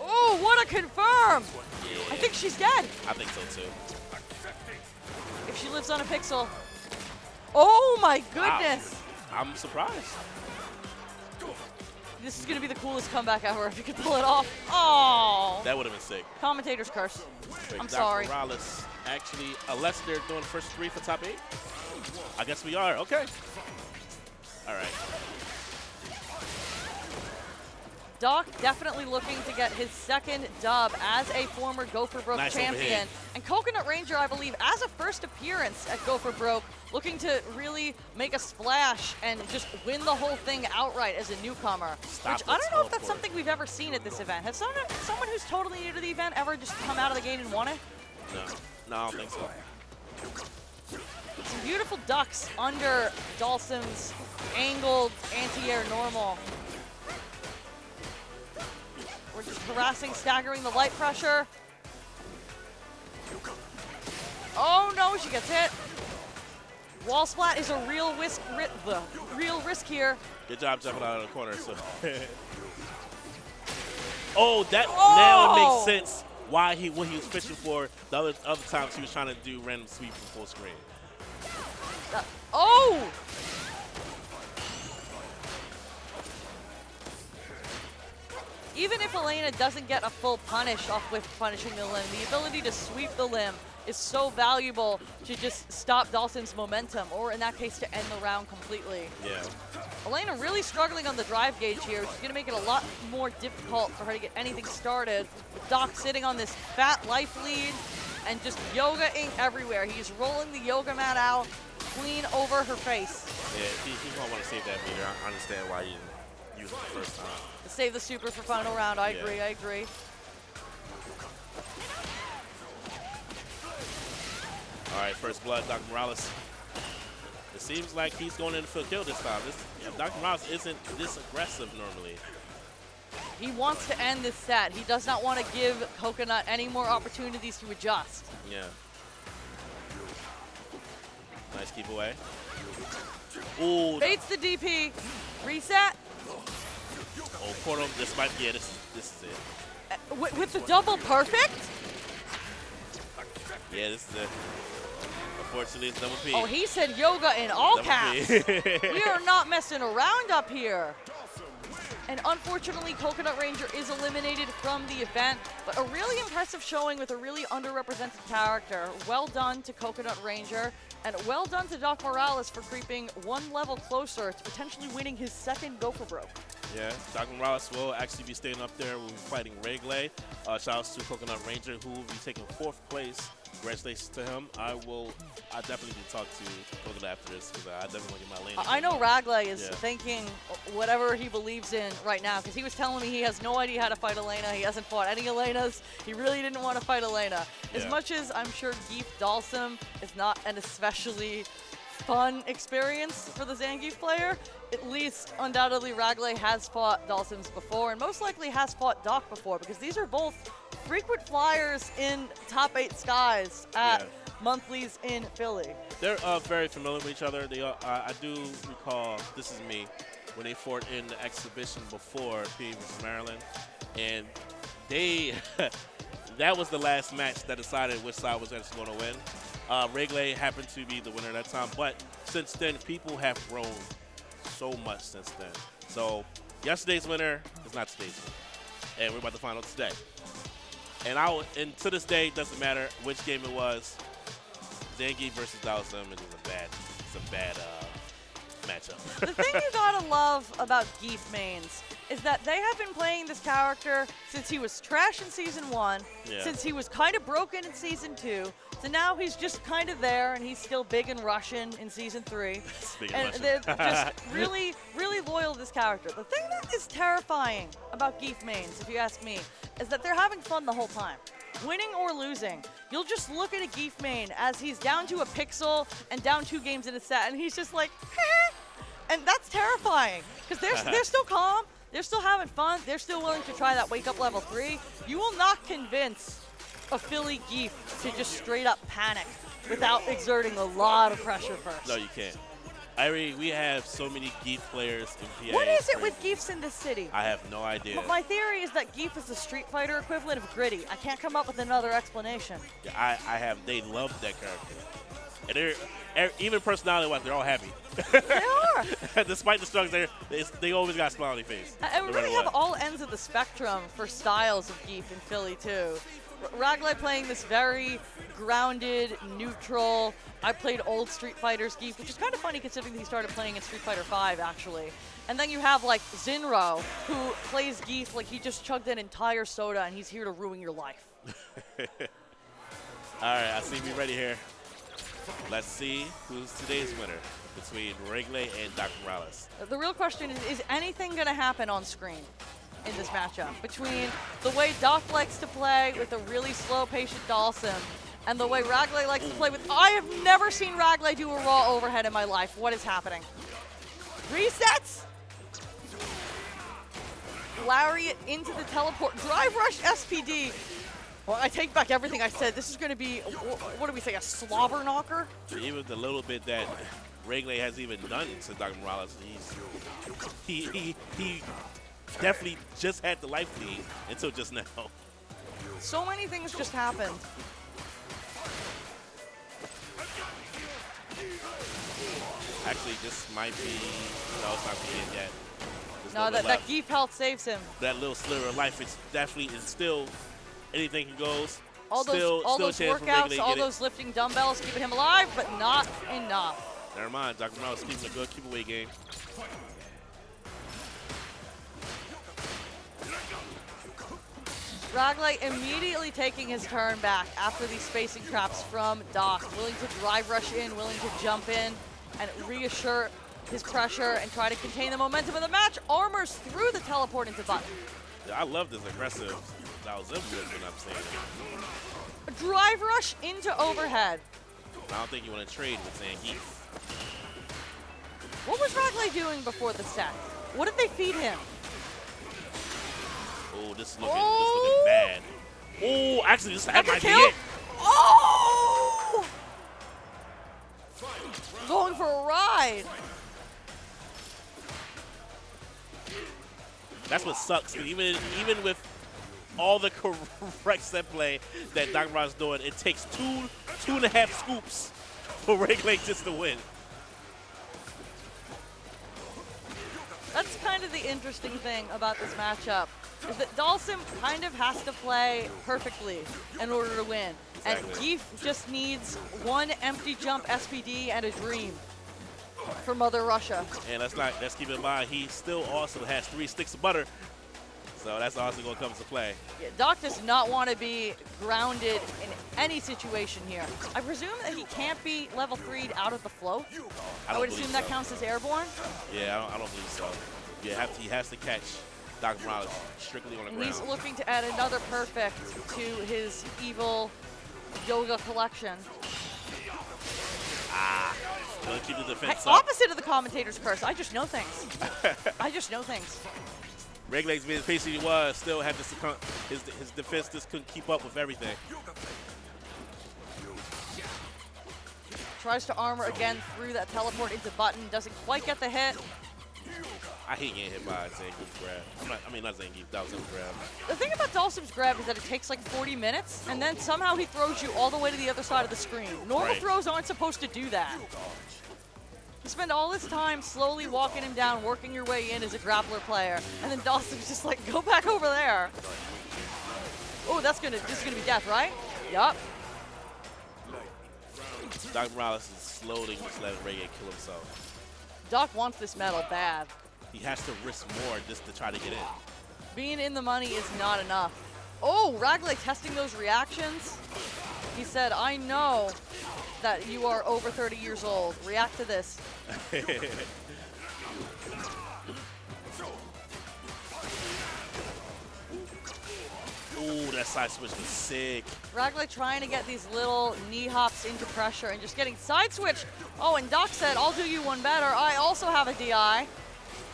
Oh, what a confirm! Yeah. I think she's dead. I think so too. If she lives on a pixel. Oh my goodness! Wow. I'm surprised. This is gonna be the coolest comeback ever if you could pull it off. Oh! That would have been sick. Commentator's curse. I'm Dr. sorry. Morales. Actually, unless they're doing the first 3 for top 8. I guess we are. Okay. All right. Doc definitely looking to get his second dub as a former Go for Broke champion. Overhead. And Coconut Ranger, I believe, as a first appearance at Go for Broke, looking to really make a splash and just win the whole thing outright as a newcomer. Which I don't know if that's something we've ever seen at this event. Has someone who's totally new to the event ever just come out of the gate and won it? No, I don't think so. Some beautiful ducks under Dawson's angled anti-air normal. We're just harassing, staggering the light pressure. Oh no, she gets hit. Wall splat is a real risk here. Good job jumping out of the corner. So. Oh, that now it makes sense why what he was fishing for the other times he was trying to do random sweep from full screen. Oh! Even if Elena doesn't get a full punish off with punishing the limb, the ability to sweep the limb is so valuable to just stop Dawson's momentum, or in that case, to end the round completely. Yeah. Elena really struggling on the drive gauge here, which is going to make it a lot more difficult for her to get anything started. With Doc sitting on this fat life lead and just yoga ink everywhere. He's rolling the yoga mat out clean over her face. Yeah, he's going to want to save that meter. I understand why he didn't use it the first time. To save the super for final round. I agree, I agree. All right, first blood, Dr. Morales. It seems like he's going in for a kill this time. Dr. Morales isn't this aggressive normally. He wants to end this set. He does not want to give Coconut any more opportunities to adjust. Yeah. Nice keep away. Ooh. Baits the DP. Reset. Oh, Portal. This might be it. This is it. With the double perfect? Yeah, this is it. Unfortunately, it's double P. Oh, he said yoga in all Double caps. P. We are not messing around up here. And unfortunately, Coconut Ranger is eliminated from the event, but a really impressive showing with a really underrepresented character. Well done to Coconut Ranger, and well done to Doc Morales for creeping one level closer to potentially winning his second Go for Broke. Yeah, Doc Morales will actually be staying up there. We'll be fighting Reglay. Shout outs to Coconut Ranger, who will be taking 4th place. Congratulations to him. I definitely need to talk to Coconut after this, because I definitely want to get my lane. I know Ragley is thinking whatever he believes in right now, because he was telling me he has no idea how to fight Elena. He hasn't fought any Elenas. He really didn't want to fight Elena. As much as I'm sure Geef Dalsum is not an especially fun experience for the Zangief player, at least undoubtedly Ragley has fought Dalsums before, and most likely has fought Doc before, because these are both frequent flyers in top 8 skies at monthlies in Philly. They're very familiar with each other. They I do recall, this is me, when they fought in the exhibition before PA vs. Maryland, and they that was the last match that decided which side was actually going to win. Reglay happened to be the winner that time, but since then, people have grown so much since then. So yesterday's winner is not today's winner, and we're about to find out today. And to this day, it doesn't matter which game it was. Zangief versus Dalsum is a bad matchup. The thing you gotta love about Geef mains is that they have been playing this character since he was trash in Season 1, since he was kind of broken in Season 2, so now he's just kind of there, and he's still big and Russian in Season 3. And they're just really, really loyal to this character. The thing that is terrifying about Geef mains, if you ask me, is that they're having fun the whole time. Winning or losing, you'll just look at a Geef main as he's down to a pixel and down 2 games in a set, and he's just like, and that's terrifying, because they're still calm, they're still having fun, they're still willing to try that wake up level 3. You will not convince a Philly Geef to just straight up panic without exerting a lot of pressure first. No, you can't. We have so many Geef players in PA. What is it with Geefs in this city? I have no idea. But my theory is that Geef is the Street Fighter equivalent of Gritty. I can't come up with another explanation. Yeah, they love that character. And even personality-wise, they're all happy. They are. Despite the struggles, they always got a smile on their face. And we really have all ends of the spectrum for styles of Geef in Philly, too. Ragley playing this very grounded, neutral. I played old Street Fighter's Geef, which is kind of funny considering he started playing in Street Fighter V, actually. And then you have, like, Zinro, who plays Geef like he just chugged an entire soda and he's here to ruin your life. All right, I see me ready here. Let's see who's today's winner between Reglay and Dr. Morales. The real question is anything going to happen on screen in this matchup between the way Doc likes to play with a really slow, patient Dalsum and the way Ragley likes to play with... I have never seen Ragley do a raw overhead in my life. What is happening? Resets? Lariat into the teleport. Drive rush SPD. Well, I take back everything I said. This is going to be, what do we say, a slobber knocker? Even the little bit that Reglay has even done to Dr. Morales, he definitely just had the life lead until just now. So many things just happened. Actually, this might be, no, it's not the end yet. No, that Geef health saves him. That little sliver of life, it's definitely, it's still, anything goes. All still those chance for workouts, Regulate all get those lifting dumbbells, keeping him alive, but not enough. Never mind. Dr. Morales keeping a good keep away game. Ragley immediately taking his turn back after these spacing traps from Doc, willing to drive rush in, willing to jump in and reassure his pressure and try to contain the momentum of the match. Armors through the teleport into button. Yeah, I love this aggressive style Zim when I'm saying it. A drive rush into overhead. I don't think you want to trade with Zangief. What was Ragley doing before the set? What did they feed him? Oh, this is looking bad. Oh, actually, this might be Kill? it. Oh! Going for a ride. That's what sucks. Even with all the correct set play that Dr. Morales is doing, it takes two and a half scoops for Regulate just to win. That's kind of the interesting thing about this matchup, is that Dalsim kind of has to play perfectly in order to win. Exactly. And Geef just needs one empty jump SPD and a dream for Mother Russia. And let's keep in mind, he still also has 3 sticks of butter. So that's also going to come into play. Yeah, Doc does not want to be grounded in any situation here. I presume that he can't be level 3'd out of the float. I would assume that counts as airborne. Yeah, I don't believe so. Yeah, he has to catch Dr. Morales strictly on the ground. He's looking to add another perfect to his evil yoga collection. Gonna keep the defense Hey, up. opposite of the commentator's curse. I just know things. I just know things. Regulate's being as patient he was, still had to his defense just couldn't keep up with everything. Tries to armor again through that teleport into button. Doesn't quite get the hit. I hate getting hit by Zangief's grab. Not Zangief, that was his grab. The thing about Dalsim's grab is that it takes like 40 minutes, and then somehow he throws you all the way to the other side of the screen. Normal Right. throws aren't supposed to do that. You spend all this time slowly walking him down, working your way in as a grappler player, and then Dalsim's just like, go back over there. Oh, this is gonna be death, right? Yup. Dr. Morales is slowly just letting Reggae kill himself. Doc wants this medal bad. He has to risk more just to try to get in. Being in the money is not enough. Oh, Ragley testing those reactions. He said, I know that you are over 30 years old. React to this. Ooh, that side switch was sick. Ragley trying to get these little knee hops into pressure and just getting side switched. Oh, and Doc said, I'll do you one better. I also have a DI.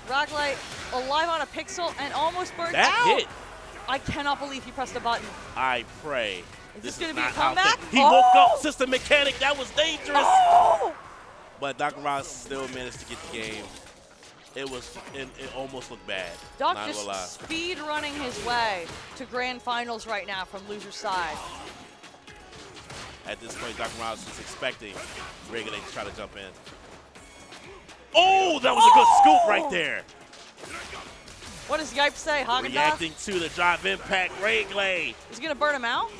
Ragley alive on a pixel and almost burned out. That hit. I cannot believe he pressed a button. I pray. Is this gonna is be a not how comeback? He woke up, system mechanic. That was dangerous. Oh! But Dr. Ross still managed to get the game. It almost looked bad. Doc not gonna lie. just speed running his way to grand finals right now from loser's side. At this point, Dr. Ross is expecting Regulate to try to jump in. Oh, that was a good scoop right there. What does Yipe say, Haagen-Dazs? Reacting to the drive impact, Regulate. Is he gonna burn him out?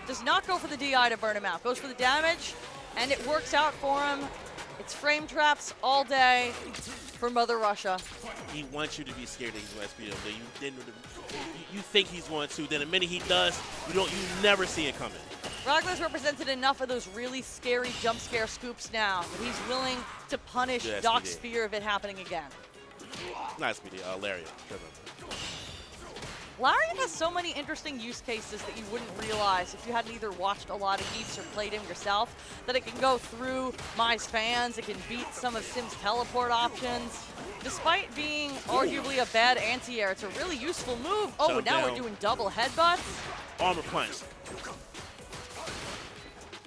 Does not go for the DI to burn him out. Goes for the damage, and it works out for him. It's frame traps all day for Mother Russia. He wants you to be scared that he's going to SPW. You think he's going to. Then the minute he does, you never see it coming. Ragley's represented enough of those really scary jump scare scoops now that he's willing to punish Good Doc's SPD. fear of it happening again. Not SPD, Lariat. Lariat has so many interesting use cases that you wouldn't realize if you hadn't either watched a lot of Geefs or played him yourself, that it can go through Mai's fans, it can beat some of Sim's teleport options. Despite being arguably a bad anti-air, it's a really useful move. Oh, Shut now down. we're doing double headbutts. Armor punch.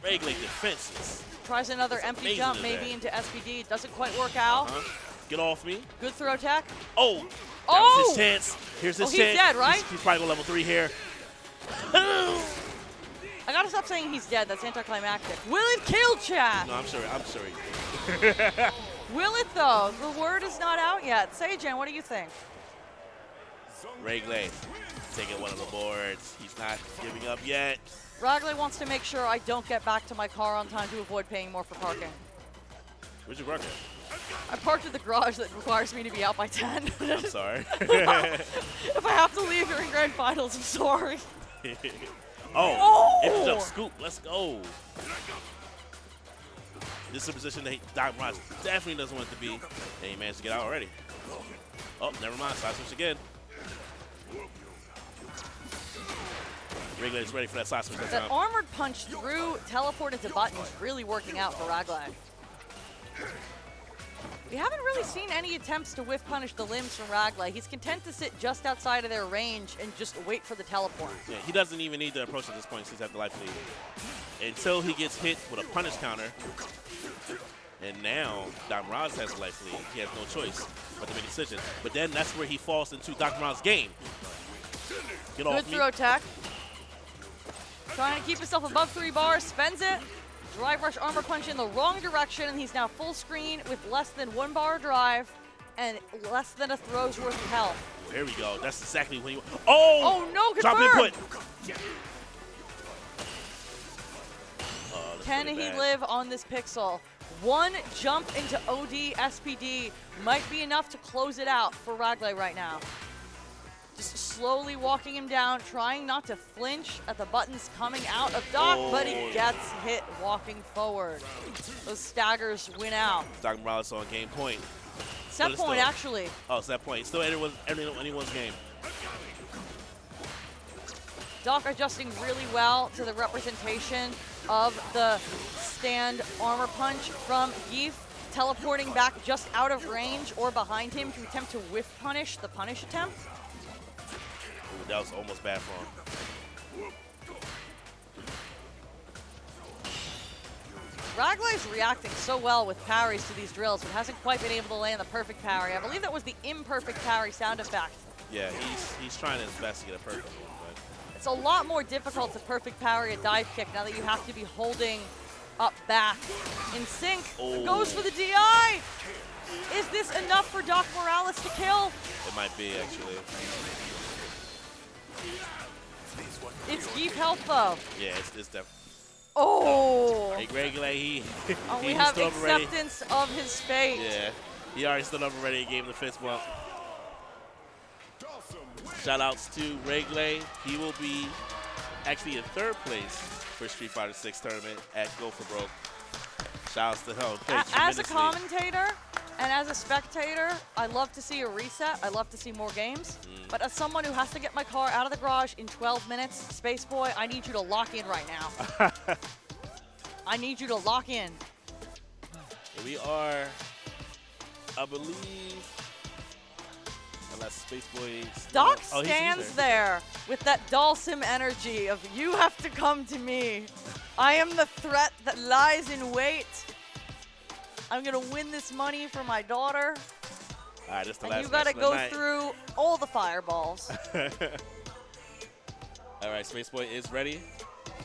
Regulate defenses. Tries another That's empty amazing jump, today. maybe into SPD. Doesn't quite work out. Get off me. Good throw tech. Oh, that Oh! was his chance. Here's his Oh, he's chance. dead, right? He's probably going level 3 here. I gotta stop saying he's dead. That's anticlimactic. Will it kill, chat? No, I'm sorry. Will it, though? The word is not out yet. Seijan, what do you think? Reglay taking one of the boards. He's not giving up yet. Ragley wants to make sure I don't get back to my car on time to avoid paying more for parking. Where'd you park at? I parked at the garage that requires me to be out by 10. I'm sorry. If I have to leave during grand finals, I'm sorry. Oh, it's a scoop. Let's go. This is a position that Doc Ross definitely doesn't want it to be, and he managed to get out already. Oh, never mind. Side switch again. Reglay is ready for that side switch. That armored punch through teleport into buttons really working out for Ragley. We haven't really seen any attempts to whiff punish the limbs from Ragley. He's content to sit just outside of their range and just wait for the teleport. Yeah, he doesn't even need to approach at this point since he's at the life lead. Until he gets hit with a punish counter. And now, Doc Miraz has a life lead. He has no choice but to make a decision. But then that's where he falls into Doc Miraz's game. Get off Good me. throw tech. Trying to keep himself above 3 bars, spends it. Drive rush armor punch in the wrong direction, and he's now full screen with less than 1 bar drive and less than a throw's worth of health. There we go. That's exactly what he wants. Oh! Oh no, Drop confirmed! input. Can he live on this pixel? One jump into OD SPD might be enough to close it out for Ragley right now. Just slowly walking him down, trying not to flinch at the buttons coming out of Doc, but he gets hit walking forward. Those staggers win out. Doc Morales on game point. Set point, actually. Oh, set point. Still anyone's game. Doc adjusting really well to the representation of the stand armor punch from Yeef, teleporting back just out of range or behind him to attempt to whiff punish the punish attempt. Ooh, that was almost bad for him. Ragley's reacting so well with parries to these drills, but hasn't quite been able to land the perfect parry. I believe that was the imperfect parry sound effect. Yeah, he's trying his best to get a perfect one, but It's a lot more difficult to perfect parry a dive kick now that you have to be holding up back in sync. Goes for the DI. Is this enough for Doc Morales to kill? it might be actually. It's Yeef health though. Yeah, it's definitely. Oh! Hey, Reglay, We he have stood up already. acceptance of his fate. Yeah, he already stood up already and gave him the fist bump. Shout outs to Reglay. He will be actually in 3rd place for Street Fighter 6 tournament at Go For Broke. Shout outs to him. As a commentator and as a spectator, I love to see a reset. I love to see more games. But as someone who has to get my car out of the garage in 12 minutes, Spaceboy, I need you to lock in right now. I need you to lock in. We are, I believe, unless Spaceboy. Doc Oh, he's stands there with that Dalsim energy of, you have to come to me. I am the threat that lies in wait. I'm going to win this money for my daughter. All right, this is the And last you got to match of the go night. through all the fireballs. All right, Spaceboy is ready.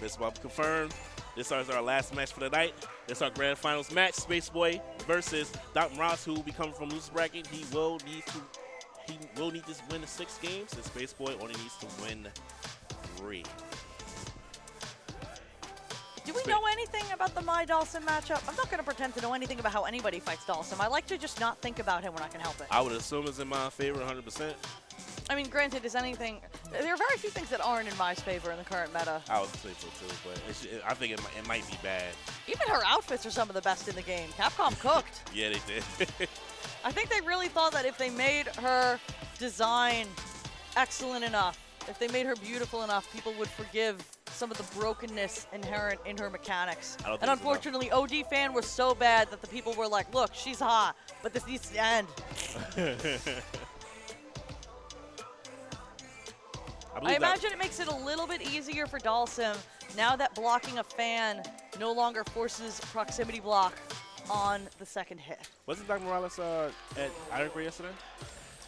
This one confirmed. This is our last match for the night. This is our grand finals match. Spaceboy versus Doc Ross, who will be coming from loose bracket. He will need to win the 6 games, and Spaceboy only needs to win 3. Do we know anything about the My Dalsim matchup? I'm not going to pretend to know anything about how anybody fights Dalsim. I like to just not think about him when I can help it. I would assume it's in my favor 100%. I mean, granted, is anything... There are very few things that aren't in Mai's favor in the current meta. I would say so too, but I think it might be bad. Even her outfits are some of the best in the game. Capcom cooked. Yeah, they did. I think they really thought that if they made her design excellent enough, if they made her beautiful enough, people would forgive some of the brokenness inherent in her mechanics. And unfortunately, OD fan was so bad that the people were like, look, she's hot, but this needs to end. I imagine it makes it a little bit easier for Dalsim now that blocking a fan no longer forces proximity block on the second hit. Wasn't Doc Morales at Iron Grey yesterday?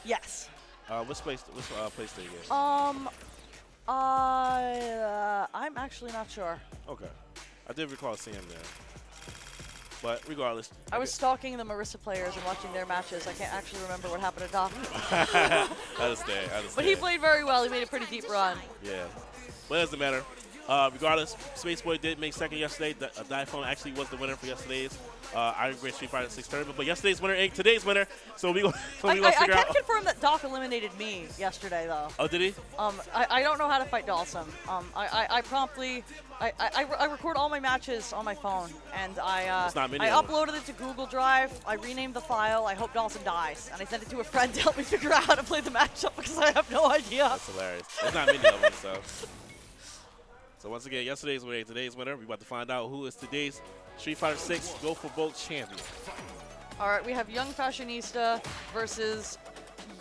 Yes. Which place did he get? I'm actually not sure. Okay. I did recall seeing him there. But regardless. I was stalking the Marisa players and watching their matches. I can't actually remember what happened to Doc. I understand. But he played very well. He made a pretty deep run. Yeah. But it doesn't matter. Regardless, Spaceboy did make second yesterday. Diphone actually was the winner for yesterday's Iron Grade Street Fighter 6 tournament. But yesterday's winner ain't today's winner. So we gonna figure out. I can confirm that Doc eliminated me yesterday, though. Oh, did he? I don't know how to fight Dalsum. I promptly I record all my matches on my phone, and I uploaded it to Google Drive. I renamed the file. I hope Dalsum dies, and I sent it to a friend to help me figure out how to play the matchup because I have no idea. That's hilarious. There's not many of them, so. So once again, yesterday's winner, today's winner. We're about to find out who is today's Street Fighter 6 Go for Both champion. All right, we have Young Fashionista versus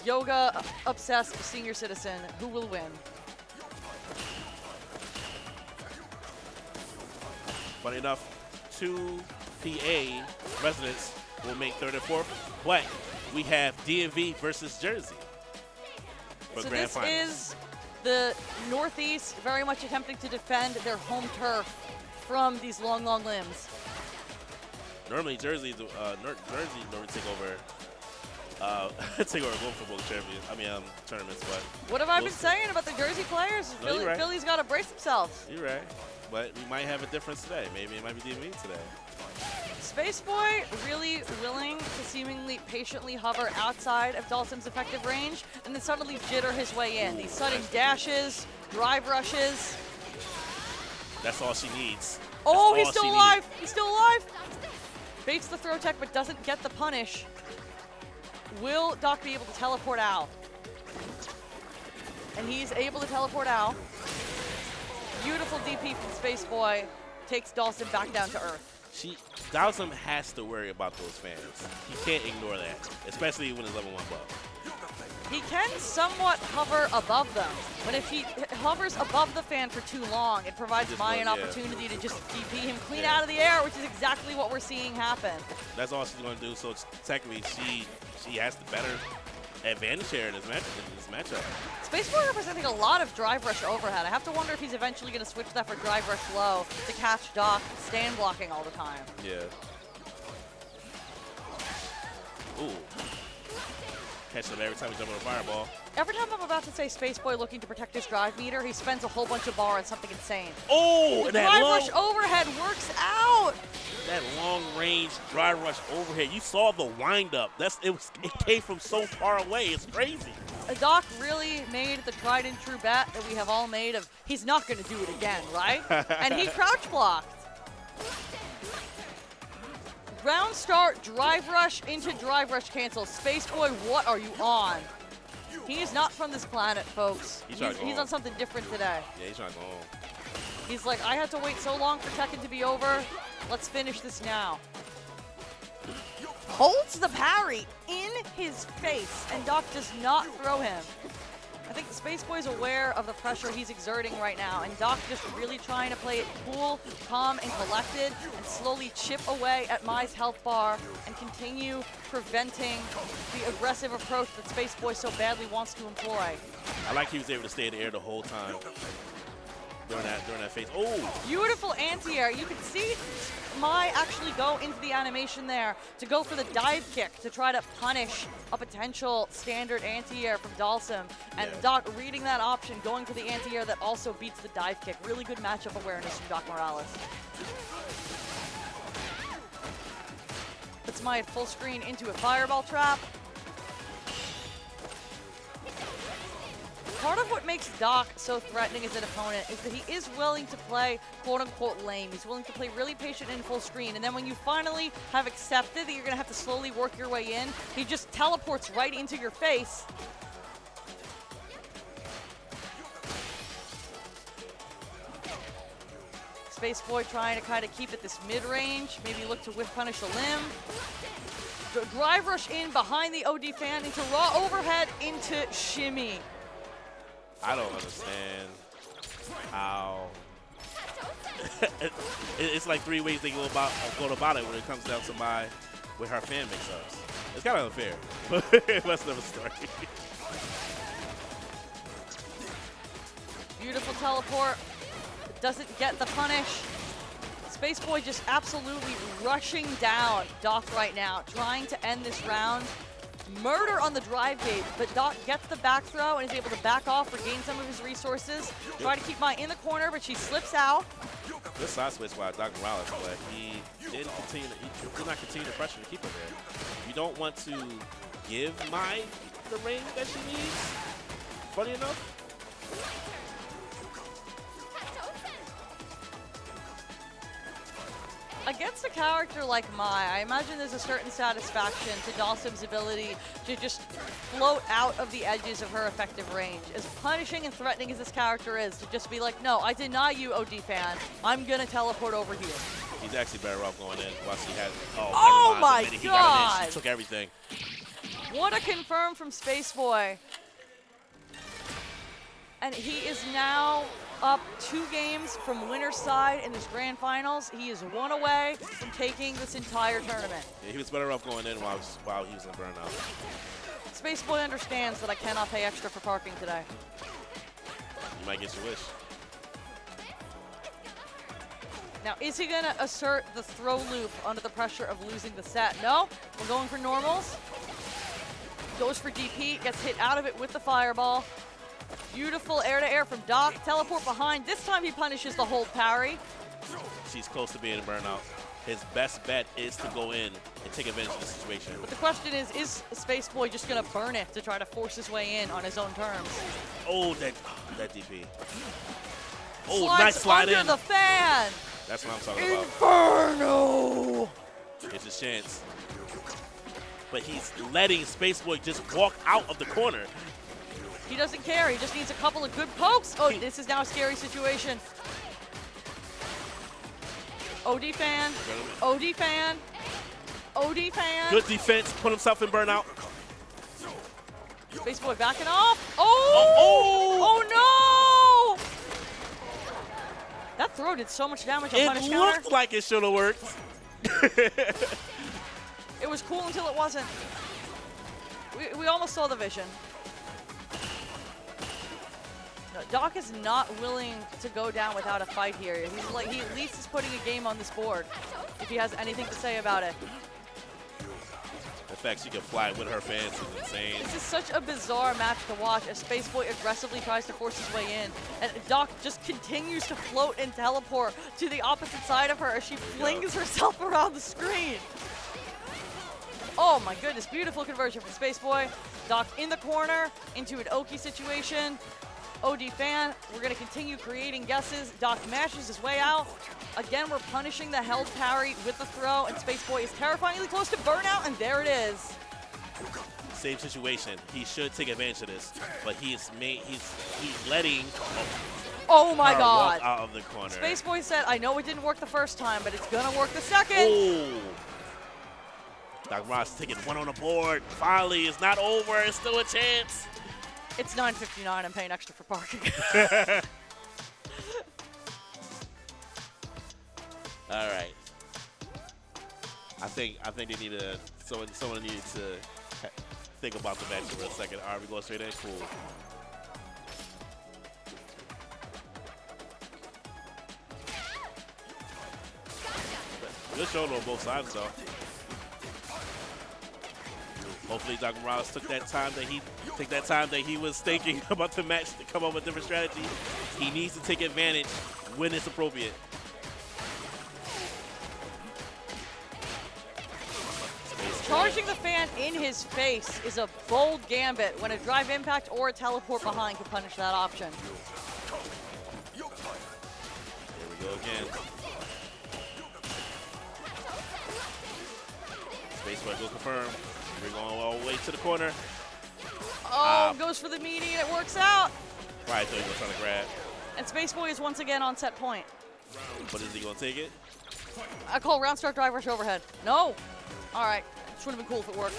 Yoga Obsessed Senior Citizen. Who will win? Funny enough, 2 PA residents will make third and fourth, but we have DMV versus Jersey for So grand this finals. is the Northeast very much attempting to defend their home turf from these long, long limbs. Normally, Jersey normally take over Go for Both champions. Tournaments, but What have I been saying about the Jersey players? No, you're right. Philly's got to brace themselves. you're right. But we might have a difference today. Maybe it might be DMV today. Spaceboy really willing to seemingly patiently hover outside of Dalsum's effective range and then suddenly jitter his way in. These sudden dashes, drive rushes. That's all she needs. Oh, That's he's all still she alive. He's still alive. Baits the throw tech but doesn't get the punish. Will Doc be able to teleport out? And he's able to teleport out. Beautiful DP from Spaceboy takes Dalsum back down to earth. Dalsum has to worry about those fans. He can't ignore that, especially when it's level 1 buff. He can somewhat hover above them, but if he hovers above the fan for too long, it provides Mai an opportunity to just DP him clean out of the air, which is exactly what we're seeing happen. That's all she's going to do. So technically, she has the better advantage here in this matchup. Spaceboy representing a lot of drive rush overhead. I have to wonder if he's eventually going to switch that for drive rush low to catch Doc stand blocking all the time. Yeah. Ooh. Catch him every time he jumps on a fireball. Every time I'm about to say Spaceboy looking to protect his drive meter, he spends a whole bunch of bar on something insane. Oh, the drive rush overhead works out. That long range drive rush overhead. You saw the wind up. It came from so far away. It's crazy. Doc really made the tried and true bet that we have all made of he's not going to do it again, right? And he crouch blocked. Round start, drive rush into drive rush cancel. Spaceboy, what are you on? He is not from this planet, folks. He's on something different today. Yeah, he's trying to go home. He's like, I had to wait so long for Tekken to be over. Let's finish this now. Holds the parry in his face, and Doc does not throw him. I think Spaceboy's aware of the pressure he's exerting right now, and Doc just really trying to play it cool, calm, and collected, and slowly chip away at Mai's health bar and continue preventing the aggressive approach that Spaceboy so badly wants to employ. I like he was able to stay in the air the whole time during that phase. Oh! Beautiful anti-air. You can see Mai actually go into the animation there to go for the dive kick to try to punish a potential standard anti-air from Dalsum. And Doc reading that option, going for the anti-air that also beats the dive kick. Really good matchup awareness from Doc Morales. Puts Mai at full screen into a fireball trap. Part of what makes Doc so threatening as an opponent is that he is willing to play quote-unquote lame. He's willing to play really patient in full screen, and then when you finally have accepted that you're going to have to slowly work your way in, he just teleports right into your face. Spaceboy trying to kind of keep it this mid-range, maybe look to whiff punish a limb. Drive rush in behind the OD fan into raw overhead into shimmy. I don't understand how it's like 3 ways they go about it when it comes down to with her fan mix-ups. It's kind of unfair, but that's another story. Beautiful teleport. Doesn't get the punish. Spaceboy just absolutely rushing down Doc right now, trying to end this round. Murder on the drive gate, but Doc gets the back throw and is able to back off, regain some of his resources. Try to keep Mai in the corner, but she slips out. Good side switch by Doc Morales, but he did not continue to pressure to keep her there. You don't want to give Mai the range that she needs, funny enough. Against a character like Mai, I imagine there's a certain satisfaction to Dawson's ability to just float out of the edges of her effective range. As punishing and threatening as this character is, to just be like, no, I deny you, OD fan. I'm going to teleport over here. He's actually better off going in while she has. Oh my He got it in. God! She took everything. What a confirm from Spaceboy. And he is now up 2 games from winner's side in this grand finals. He is 1 away from taking this entire tournament. Yeah, he was better off going in while he was in burnout. Spaceboy understands that I cannot pay extra for parking today. You might get your wish. Now, is he going to assert the throw loop under the pressure of losing the set? No, we're going for normals. Goes for DP, gets hit out of it with the fireball. Beautiful air-to-air from Doc. Teleport behind. This time he punishes the hold parry. She's close to being in burnout. His best bet is to go in and take advantage of the situation. But the question is Spaceboy just going to burn it to try to force his way in on his own terms? Oh, that DP. Oh, Slides nice slide under in. the fan. That's what I'm talking about. Inferno! It's his chance. But he's letting Spaceboy just walk out of the corner. He doesn't care. He just needs a couple of good pokes. Oh, this is now a scary situation. OD fan. OD fan. OD fan. Good defense. Put himself in burnout. Spaceboy backing off. Oh! Oh no! That throw did so much damage on punish It counter. looked like it should have worked. It was cool until it wasn't. We almost saw the vision. No, Doc is not willing to go down without a fight here. He's like, he at least is putting a game on this board if he has anything to say about it. The fact she can fly with her fans is insane. This is such a bizarre match to watch as Spaceboy aggressively tries to force his way in. And Doc just continues to float and teleport to the opposite side of her as she flings herself around the screen. Oh my goodness, beautiful conversion from Spaceboy. Doc in the corner into an Oki situation. OD fan, we're going to continue creating guesses. Doc mashes his way out. Again, we're punishing the held parry with the throw, and Spaceboy is terrifyingly close to burnout, and there it is. Same situation. He should take advantage of this, but he's letting Oh my her God. walk out of the corner. Spaceboy said, I know it didn't work the first time, but it's going to work the second. Oh. Doc Ross taking one on the board. Finally, it's not over. It's still a chance. It's $9.59. I'm paying extra for parking. All right. I think they need to. Someone needed to think about the match for a second. All right, we go straight in. Cool. Good show on both sides, though. Hopefully, Doc Morales took that time that he was thinking about the match to come up with a different strategy. He needs to take advantage when it's appropriate. Charging the fan in his face is a bold gambit when a drive impact or a teleport behind can punish that option. Here we go again. Spaceboy will confirm. We're going all the way to the corner. Oh, goes for the meaty and it works out. Probably thought he was trying to grab. And Spaceboy is once again on set point. But is he going to take it? I call round start drive rush overhead. No. All right. This would have been cool if it worked.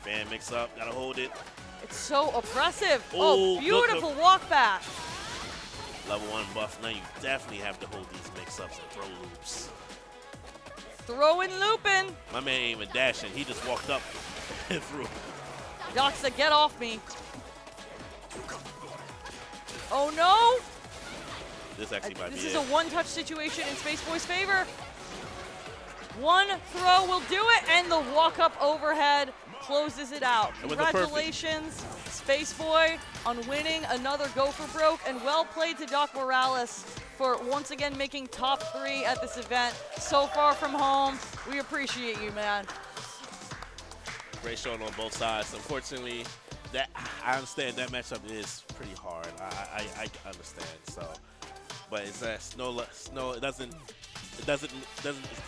Fan mix up. Got to hold it. It's so oppressive. Oh, Oh, beautiful walk back. Level 1 buff. Now you definitely have to hold these mix-ups and throw loops. Throwing looping. My man ain't even dashing. He just walked up and threw. Doc said, get off me. Oh, no. This actually might be This is it. a one-touch situation in Spaceboy's favor. One throw will do it, and the walk-up overhead closes it out. It was a perfect. Congratulations, Spaceboy, on winning another Go for Broke, and well played to Doc Morales for once again making top 3 at this event. So far from home, we appreciate you, man. Great showing on both sides. Unfortunately, I understand that matchup is pretty hard. I understand. So, but it's that snow. It's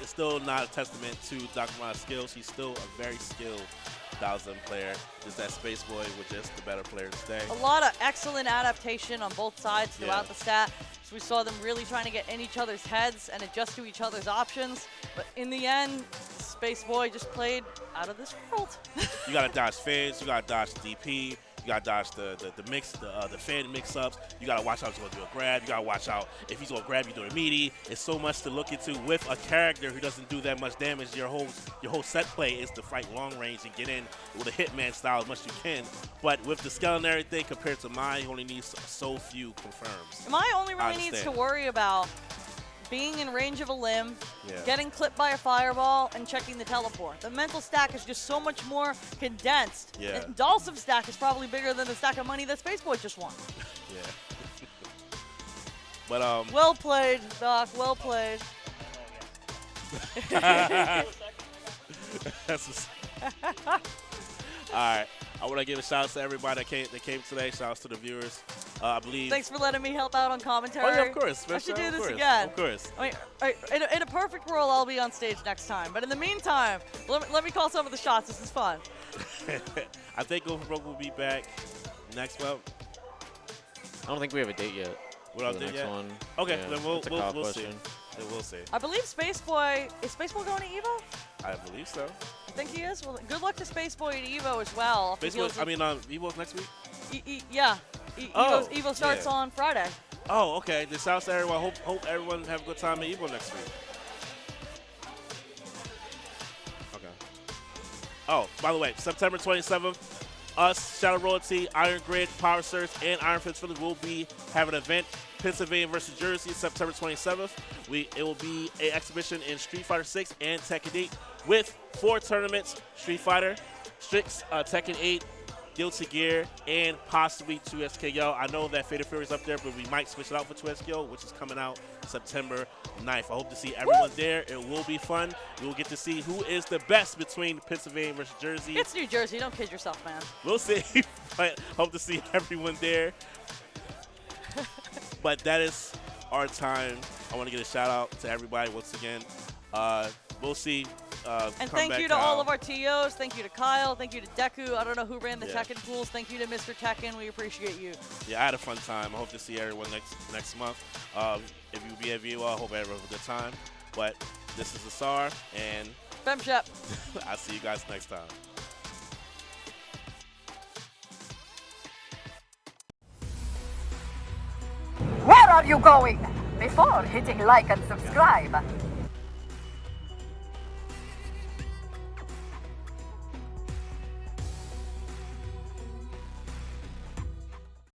still not a testament to Dr. Ma's skills. He's still a very skilled 1000 player. Just that Spaceboy with just the better player today. A lot of excellent adaptation on both sides throughout the stat. So we saw them really trying to get in each other's heads and adjust to each other's options. But in the end, Spaceboy just played out of this world. You gotta dodge fades. You gotta dodge DP. You gotta dodge the fan mix-ups. You gotta watch out if he's gonna do a grab. You gotta watch out if he's gonna grab you doing a meaty. It's so much to look into with a character who doesn't do that much damage. Your whole set play is to fight long range and get in with a hitman style as much as you can. But with the skill and everything, compared to mine, you only need so few confirms. Mine only really needs to worry about being in range of a limb, getting clipped by a fireball, and checking the teleport. The mental stack is just so much more condensed. Yeah. And Dalsum's stack is probably bigger than the stack of money that Spaceboy just won. Yeah. But well played, Doc. Well played. That's all right. I want to give a shout out to everybody that came today. Shout outs to the viewers. I believe. Thanks for letting me help out on commentary. Oh yeah, of course. I should do this again. Of course. I mean, in a perfect world, I'll be on stage next time. But in the meantime, let me call some of the shots. This is fun. I think Go for Broke will be back next month. I don't think we have a date yet. What else the did next yet? one? Okay, Yeah, then we'll it's a Kyle see. question. Then we'll see. I believe Spaceboy is Spaceboy going to Evo? I believe so. I think he is. Well, good luck to Spaceboy at Evo as well. Spaceboy. I mean, Evo's next week. Yeah. Oh, Evo starts on Friday. Oh, okay. Then shouts to everyone. Hope everyone have a good time at Evo next week. Okay. Oh, by the way, September 27th, us, Shadow Royalty, Iron Grid, Power Surge, and Iron Fist Philly will be having an event. Pennsylvania versus Jersey, September 27th. It will be an exhibition in Street Fighter 6 and Tekken 8 with 4 tournaments: Street Fighter, Strix, Tekken 8, Guilty Gear, and possibly 2SKO. I know that Fatal Fury is up there, but we might switch it out for 2SKO, which is coming out September 9th. I hope to see everyone there. It will be fun. We will get to see who is the best between Pennsylvania versus Jersey. It's New Jersey. Don't kid yourself, man. We'll see, but hope to see everyone there. But that is our time. I want to get a shout out to everybody once again. We'll see. And thank you to all of our TOs. Thank you to Kyle. Thank you to Deku. I don't know who ran the Tekken pools. Thank you to Mr. Tekken. We appreciate you. Yeah, I had a fun time. I hope to see everyone next month. If you be a viewer, I hope everyone has a good time. But this is Asar, and Femshep. I'll see you guys next time. Where are you going? Before hitting like and subscribe,